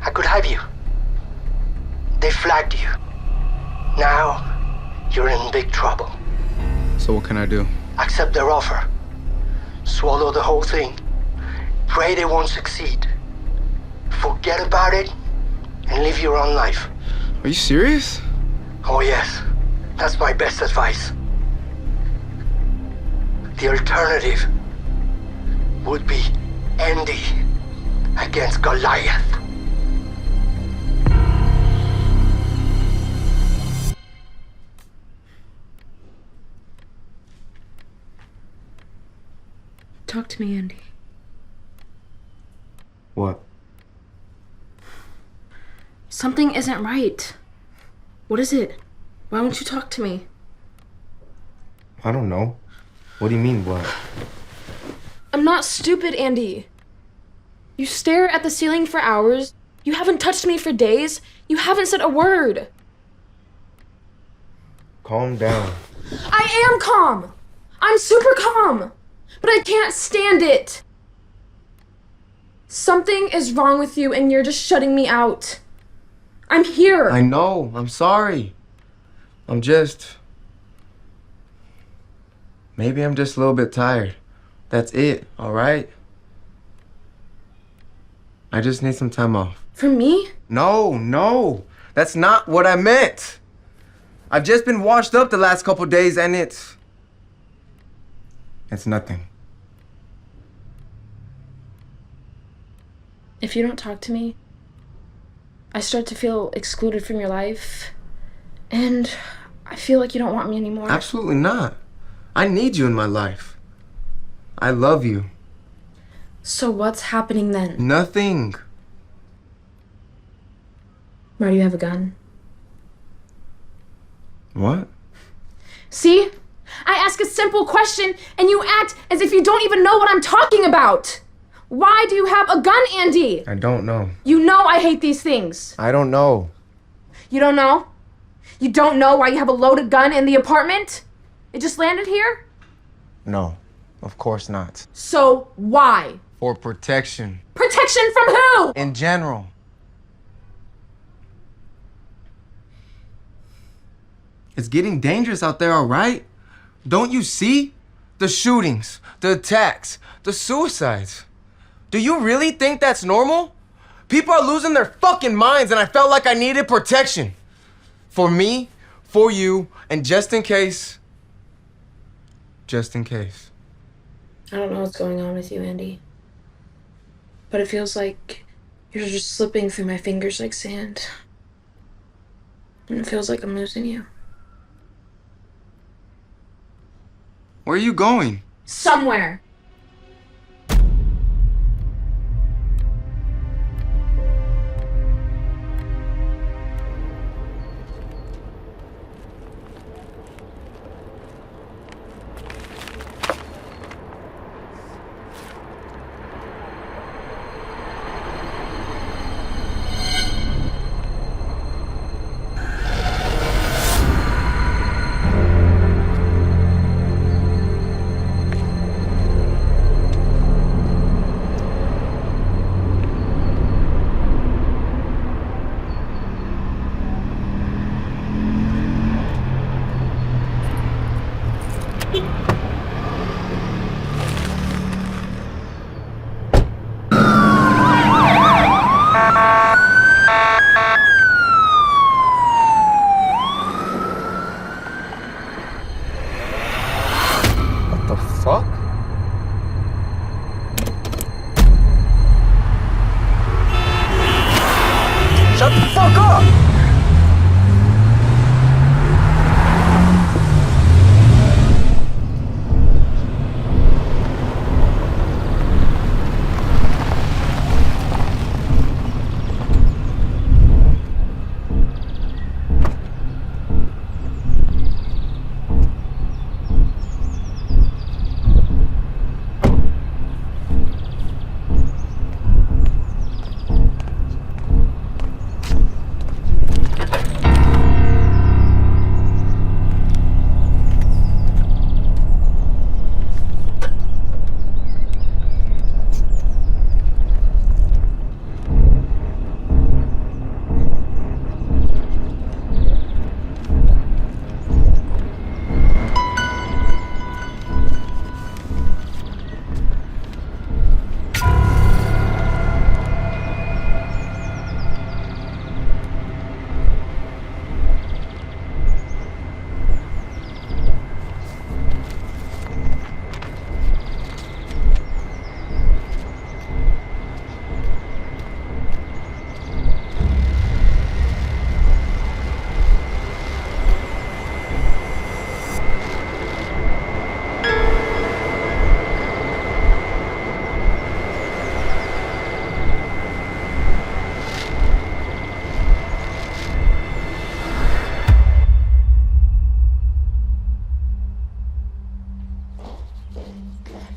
I could have you. They flagged you. Now, you're in big trouble. So what can I do? Accept their offer. Swallow the whole thing. Pray they won't succeed. Forget about it and live your own life. Are you serious? Oh yes, that's my best advice. The alternative would be Andy against Goliath. Talk to me, Andy. What? Something isn't right. What is it? Why won't you talk to me? I don't know. What do you mean, what? I'm not stupid, Andy. You stare at the ceiling for hours. You haven't touched me for days. You haven't said a word. Calm down. I am calm. I'm super calm. But I can't stand it. Something is wrong with you and you're just shutting me out. I'm here. I know. I'm sorry. Maybe I'm just a little bit tired. That's it, all right? I just need some time off. From me? No. That's not what I meant. I've just been washed up the last couple days and it's nothing. If you don't talk to me, I start to feel excluded from your life. And I feel like you don't want me anymore. Absolutely not. I need you in my life. I love you. So what's happening then? Nothing. Why do you have a gun? What? See? I ask a simple question and you act as if you don't even know what I'm talking about. Why do you have a gun, Andy? I don't know. You know I hate these things. I don't know. You don't know? You don't know why you have a loaded gun in the apartment? It just landed here? No, of course not. So why? For protection. Protection from who? In general. It's getting dangerous out there, all right? Don't you see? The shootings, the attacks, the suicides. Do you really think that's normal? People are losing their fucking minds and I felt like I needed protection. For me, for you, and just in case. Just in case. I don't know what's going on with you, Andy. But it feels like you're just slipping through my fingers like sand. And it feels like I'm losing you. Where are you going? Somewhere. Shut the fuck up!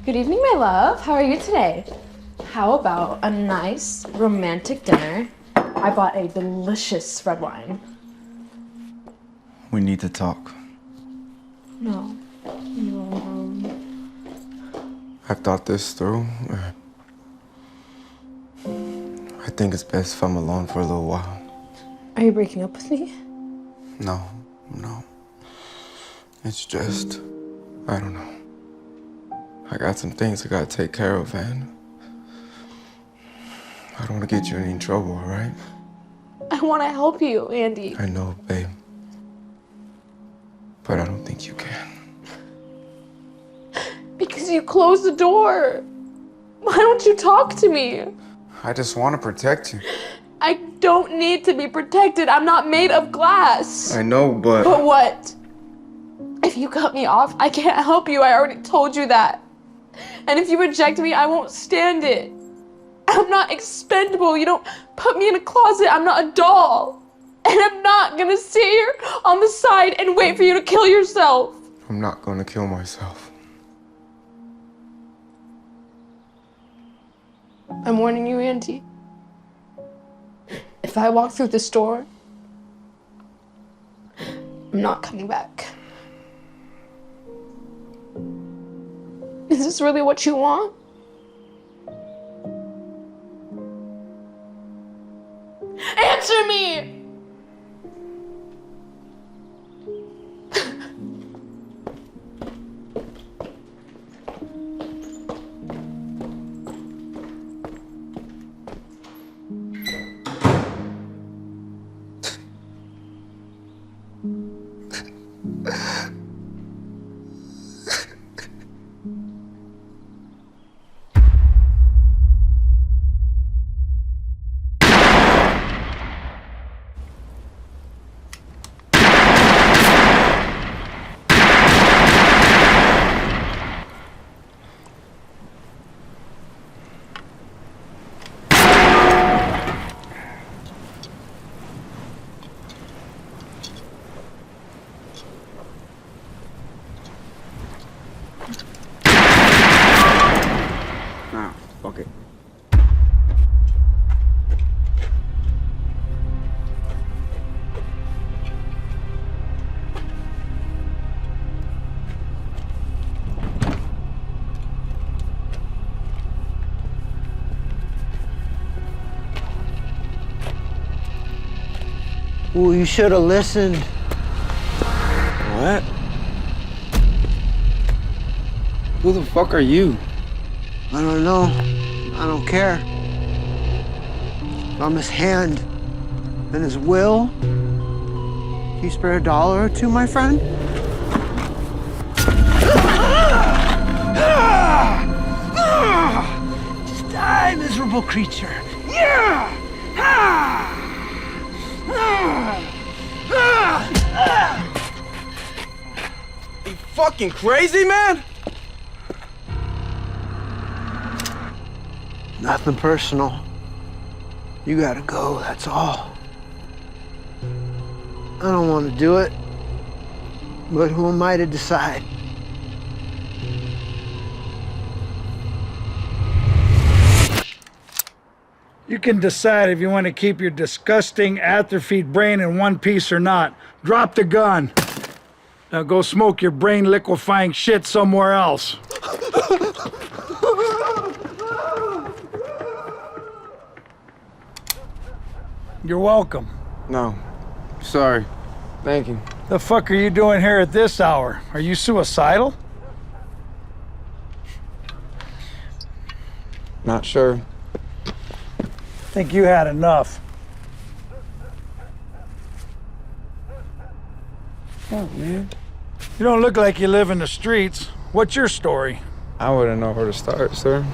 Good evening, my love. How are you today? How about a nice romantic dinner? I bought a delicious red wine. We need to talk. No. I've thought this through. I think it's best if I'm alone for a little while. Are you breaking up with me? No. It's just, I don't know. I got some things I gotta take care of, and I don't want to get you in any trouble, all right? I want to help you, Andy. I know, babe. But I don't think you can. Because you closed the door. Why don't you talk to me? I just want to protect you. I don't need to be protected. I'm not made of glass. I know, but... But what? If you cut me off, I can't help you. I already told you that. And if you reject me, I won't stand it. I'm not expendable. You don't put me in a closet. I'm not a doll. And I'm not gonna sit here on the side and wait for you to kill yourself. I'm not gonna kill myself. I'm warning you, Andy. If I walk through this door, I'm not coming back. Is this really what you want? Answer me! Okay. Ooh, you should have listened. What? Who the fuck are you? I don't know. I don't care. I'm his hand and his will. Can you spare $1 or $2, my friend? Just die, miserable creature. Yeah! You fucking crazy, man? Nothing personal. You gotta go, that's all. I don't want to do it, but who am I to decide? You can decide if you want to keep your disgusting, atrophied brain in one piece or not. Drop the gun. Now go smoke your brain liquefying shit somewhere else. You're welcome. No. Sorry. Thank you. The fuck are you doing here at this hour? Are you suicidal? Not sure. Think you had enough. Oh, man. You don't look like you live in the streets. What's your story? I wouldn't know where to start, sir.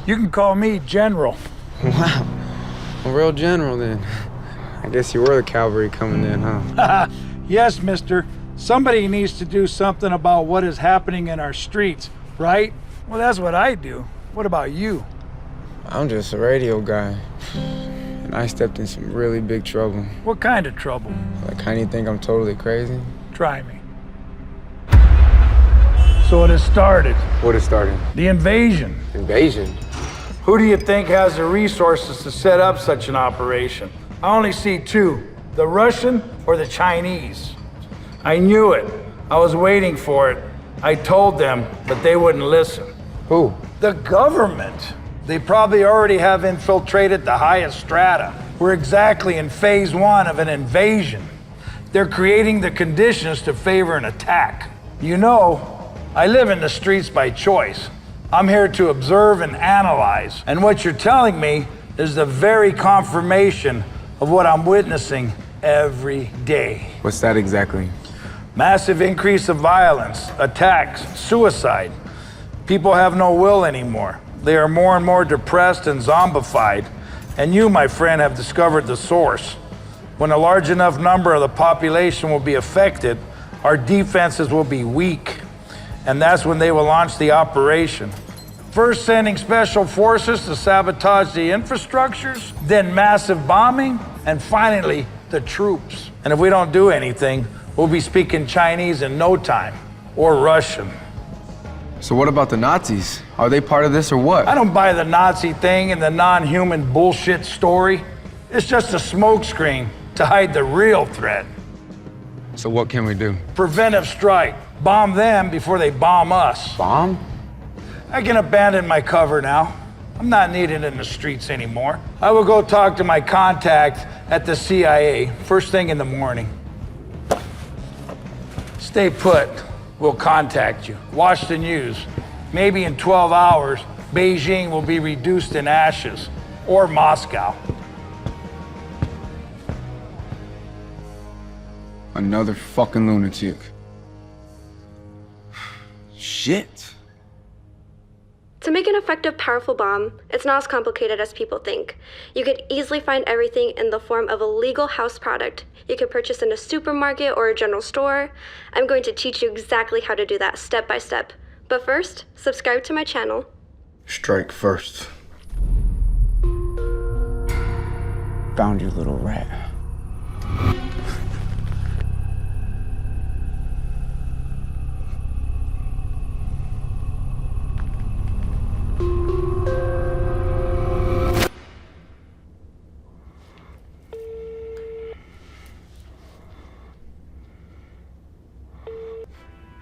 You can call me General. Wow. A real general, then. I guess you were the cavalry coming in, huh? Yes, mister. Somebody needs to do something about what is happening in our streets, right? Well, that's what I do. What about you? I'm just a radio guy. And I stepped in some really big trouble. What kind of trouble? Like, how do you think I'm totally crazy? Try me. So it has started. What has started? The invasion. Invasion? Who do you think has the resources to set up such an operation? I only see two, the Russian or the Chinese. I knew it. I was waiting for it. I told them, but they wouldn't listen. Who? The government. They probably already have infiltrated the highest strata. We're exactly in phase 1 of an invasion. They're creating the conditions to favor an attack. You know, I live in the streets by choice. I'm here to observe and analyze. And what you're telling me is the very confirmation of what I'm witnessing every day. What's that exactly? Massive increase of violence, attacks, suicide. People have no will anymore. They are more and more depressed and zombified. And you, my friend, have discovered the source. When a large enough number of the population will be affected, our defenses will be weak. And that's when they will launch the operation. First sending special forces to sabotage the infrastructures, then massive bombing, and finally the troops. And if we don't do anything, we'll be speaking Chinese in no time, or Russian. So what about the Nazis? Are they part of this or what? I don't buy the Nazi thing and the non-human bullshit story. It's just a smokescreen to hide the real threat. So what can we do? Preventive strike. Bomb them before they bomb us. Bomb? I can abandon my cover now. I'm not needed in the streets anymore. I will go talk to my contact at the CIA first thing in the morning. Stay put. We'll contact you. Watch the news. Maybe in 12 hours, Beijing will be reduced in ashes. Or Moscow. Another fucking lunatic. Shit. To make an effective, powerful bomb, it's not as complicated as people think. You could easily find everything in the form of a legal house product. You can purchase in a supermarket or a general store. I'm going to teach you exactly how to do that step by step. But first, subscribe to my channel. Strike first. Found you, little rat.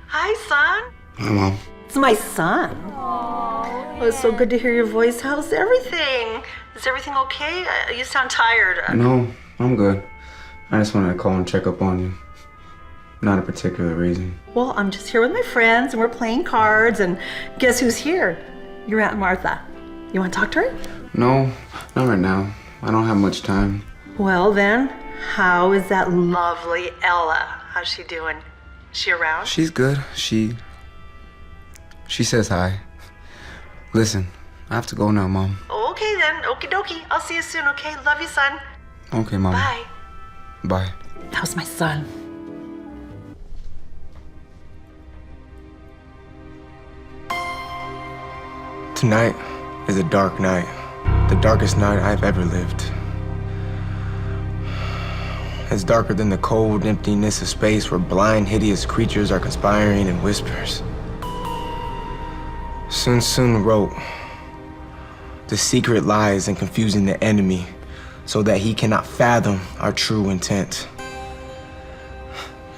Hi, son. Hi, Mom. It's my son. Oh, it's so good to hear your voice. How's everything? Is everything okay? You sound tired. No, I'm good. I just wanted to call and check up on you. Not a particular reason. Well, I'm just here with my friends and we're playing cards, and guess who's here? Your Aunt Martha. You want to talk to her? No, not right now. I don't have much time. Well then, how is that lovely Ella? How's she doing? Is she around? She's good. She says hi. Listen, I have to go now, Mom. Okay then, okie dokie. I'll see you soon, okay? Love you, son. Okay, Mom. Bye. Bye. How's my son? Tonight is a dark night. The darkest night I've ever lived. It's darker than the cold emptiness of space where blind, hideous creatures are conspiring in whispers. Sun Tzu wrote, "The secret lies in confusing the enemy so that he cannot fathom our true intent."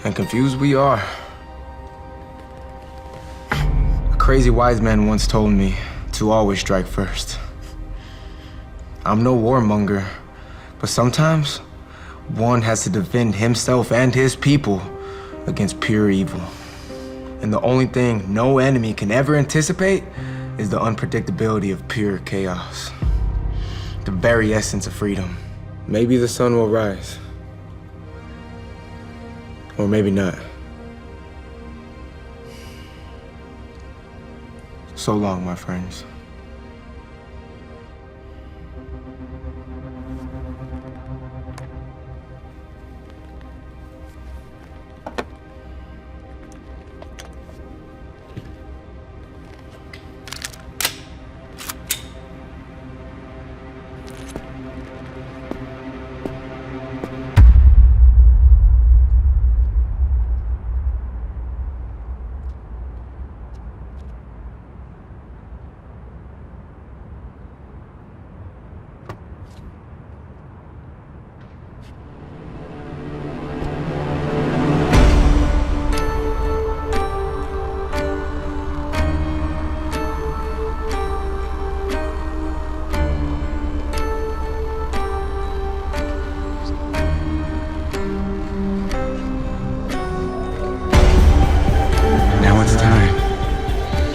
And confused we are. A crazy wise man once told me to always strike first. I'm no warmonger, but sometimes one has to defend himself and his people against pure evil. And the only thing no enemy can ever anticipate is the unpredictability of pure chaos. The very essence of freedom. Maybe the sun will rise. Or maybe not. So long, my friends.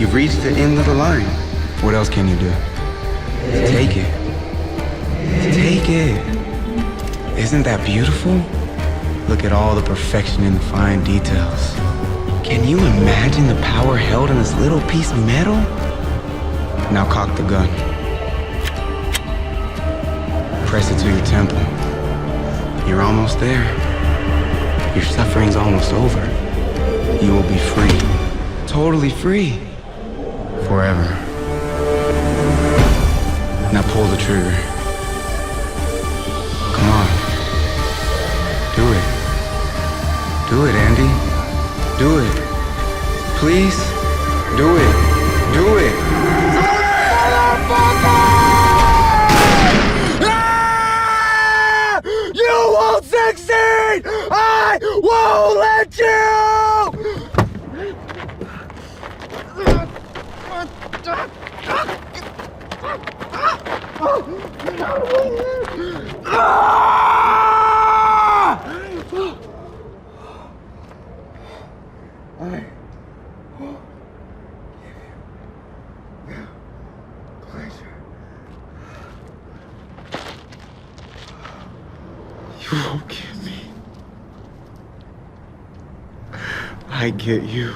You've reached the end of the line. What else can you do? Take it. Take it. Isn't that beautiful? Look at all the perfection in the fine details. Can you imagine the power held in this little piece of metal? Now cock the gun. Press it to your temple. You're almost there. Your suffering's almost over. You will be free. Totally free. Forever. Now pull the trigger. Come on. Do it. Do it, Andy. Do it. Please. Do it. Do it. You won't succeed! I won't let you! You won't get me. I get you.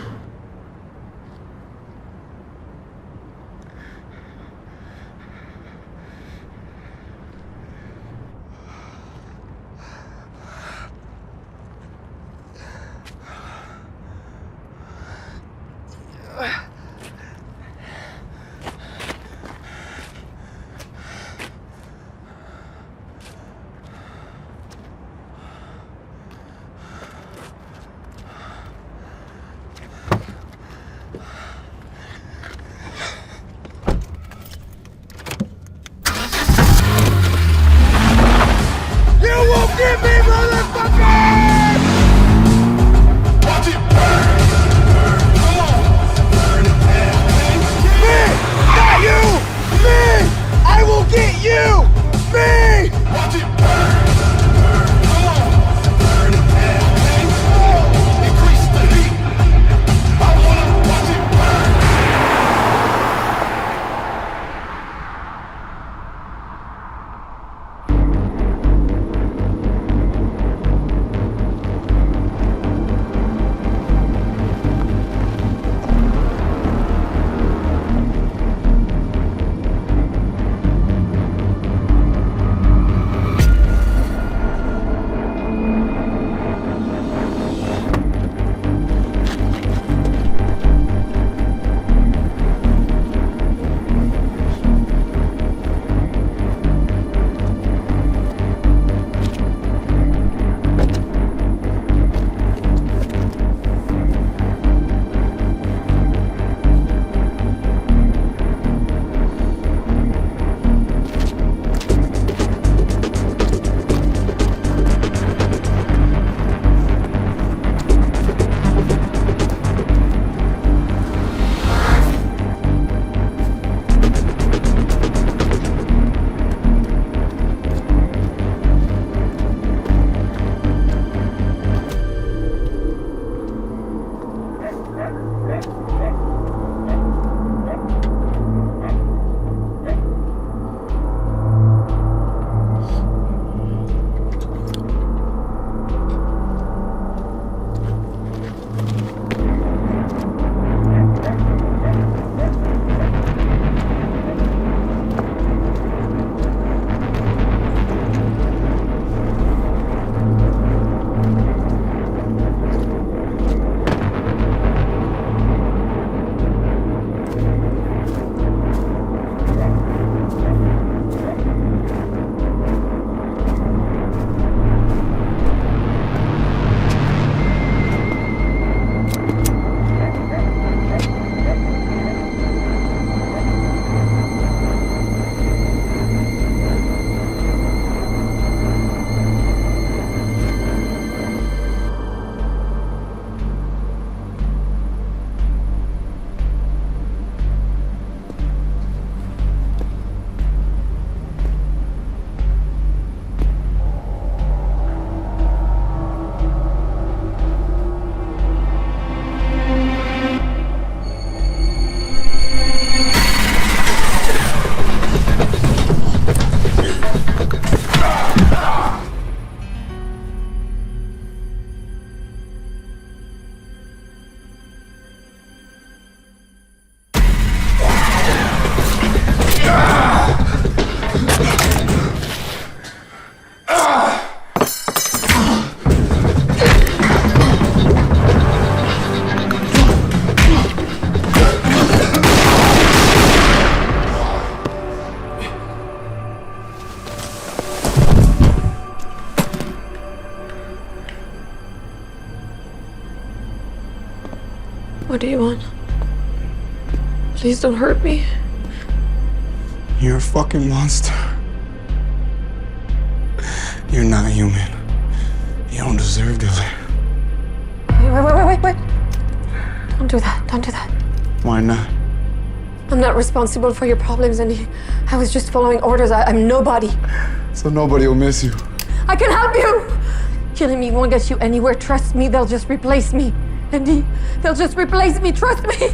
What do you want? Please don't hurt me. You're a fucking monster. You're not human. You don't deserve to live. Wait. Don't do that. Don't do that. Why not? I'm not responsible for your problems, Andy. I was just following orders. I'm nobody. So nobody will miss you. I can help you! Killing me won't get you anywhere. Trust me, they'll just replace me. Andy, they'll just replace me. Trust me.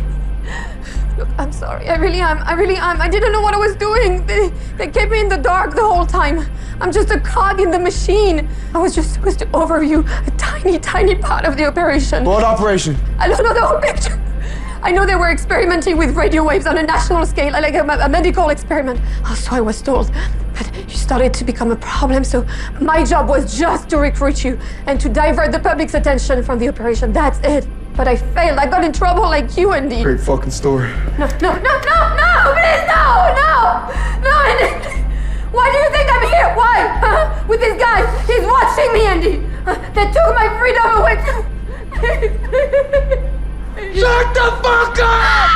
Look, I'm sorry. I really am. I didn't know what I was doing. They kept me in the dark the whole time. I'm just a cog in the machine. I was just supposed to overview a tiny part of the operation. What operation? I don't know the whole picture. I know they were experimenting with radio waves on a national scale, like a medical experiment. Oh, so I was told. But you started to become a problem, so my job was just to recruit you and to divert the public's attention from the operation. That's it. But I failed. I got in trouble like you, Andy. Great fucking story. No, please, no, Andy. Why do you think I'm here? Why? Huh? With this guy. He's watching me, Andy. They took my freedom away. Shut the fuck up!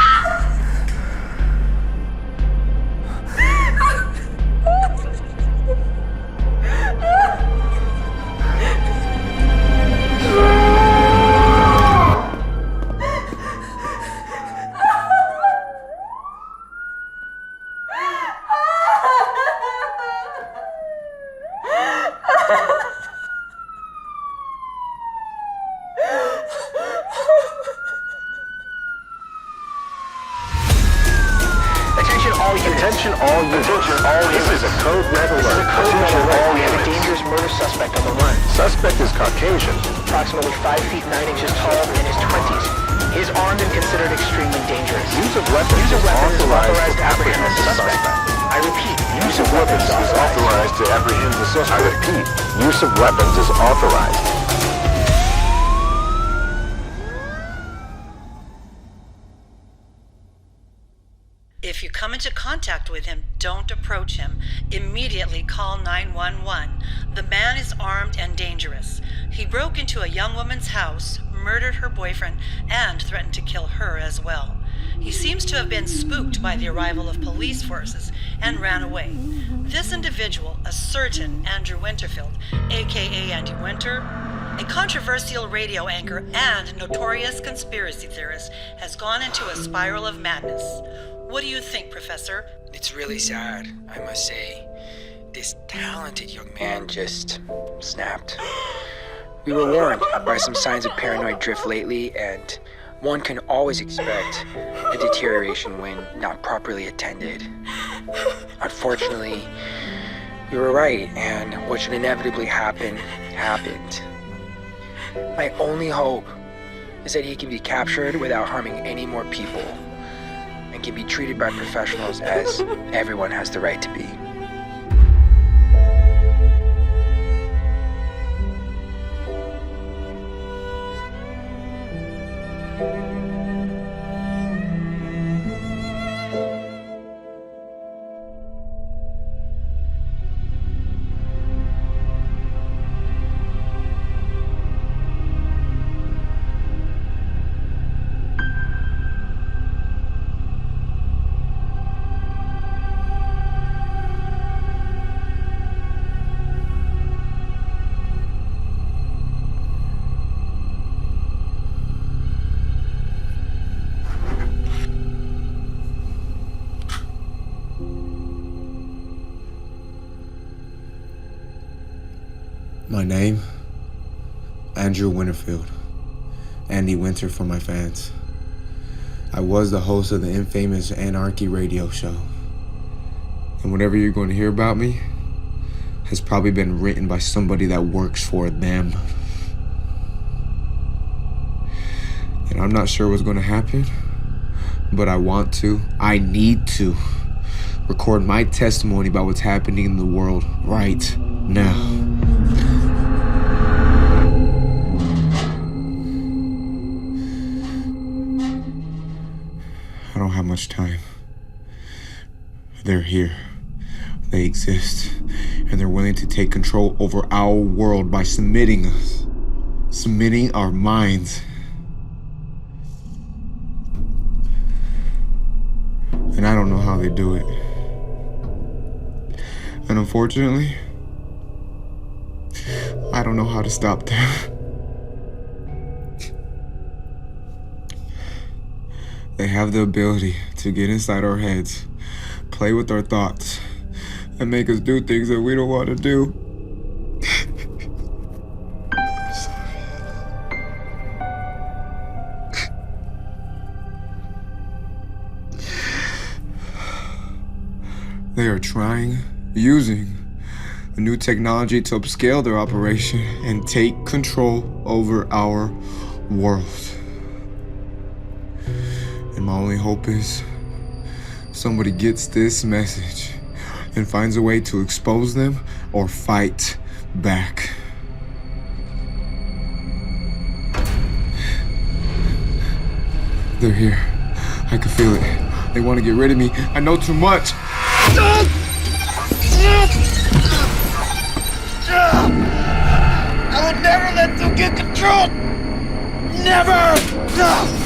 Attention all units. This is a code red alert. Attention all units. We have a dangerous murder suspect on the run. Suspect is Caucasian. Approximately 5 feet 9 inches tall, in his 20s. He is armed and considered extremely dangerous. Use of weapons is authorized to apprehend the suspect. I repeat, use of weapons is authorized to apprehend the suspect. I repeat, use of weapons is authorized. If you come into contact with him, don't approach him. Immediately call 911. The man is armed and dangerous. He broke into a young woman's house, murdered her boyfriend, and threatened to kill her as well. He seems to have been spooked by the arrival of police forces and ran away. This individual, a certain Andrew Winterfield, aka Andy Winter, a controversial radio anchor and notorious conspiracy theorist, has gone into a spiral of madness. What do you think, Professor? It's really sad, I must say. This talented young man just snapped. We were warned by some signs of paranoid drift lately, and one can always expect a deterioration when not properly attended. Unfortunately, you were right, and what should inevitably happen, happened. My only hope is that he can be captured without harming any more people, and can be treated by professionals as everyone has the right to be. My name? Andrew Winterfield. Andy Winter for my fans. I was the host of the infamous Anarchy radio show. And whatever you're going to hear about me has probably been written by somebody that works for them. And I'm not sure what's going to happen, but I need to record my testimony about what's happening in the world right now. I don't have much time. They're here. They exist. And they're willing to take control over our world by submitting us. Submitting our minds. And I don't know how they do it. And unfortunately, I don't know how to stop them. They have the ability to get inside our heads, play with our thoughts, and make us do things that we don't want to do. They are using a new technology to upscale their operation and take control over our world. And my only hope is somebody gets this message and finds a way to expose them or fight back. They're here. I can feel it. They want to get rid of me. I know too much. I would never let them get control! Never!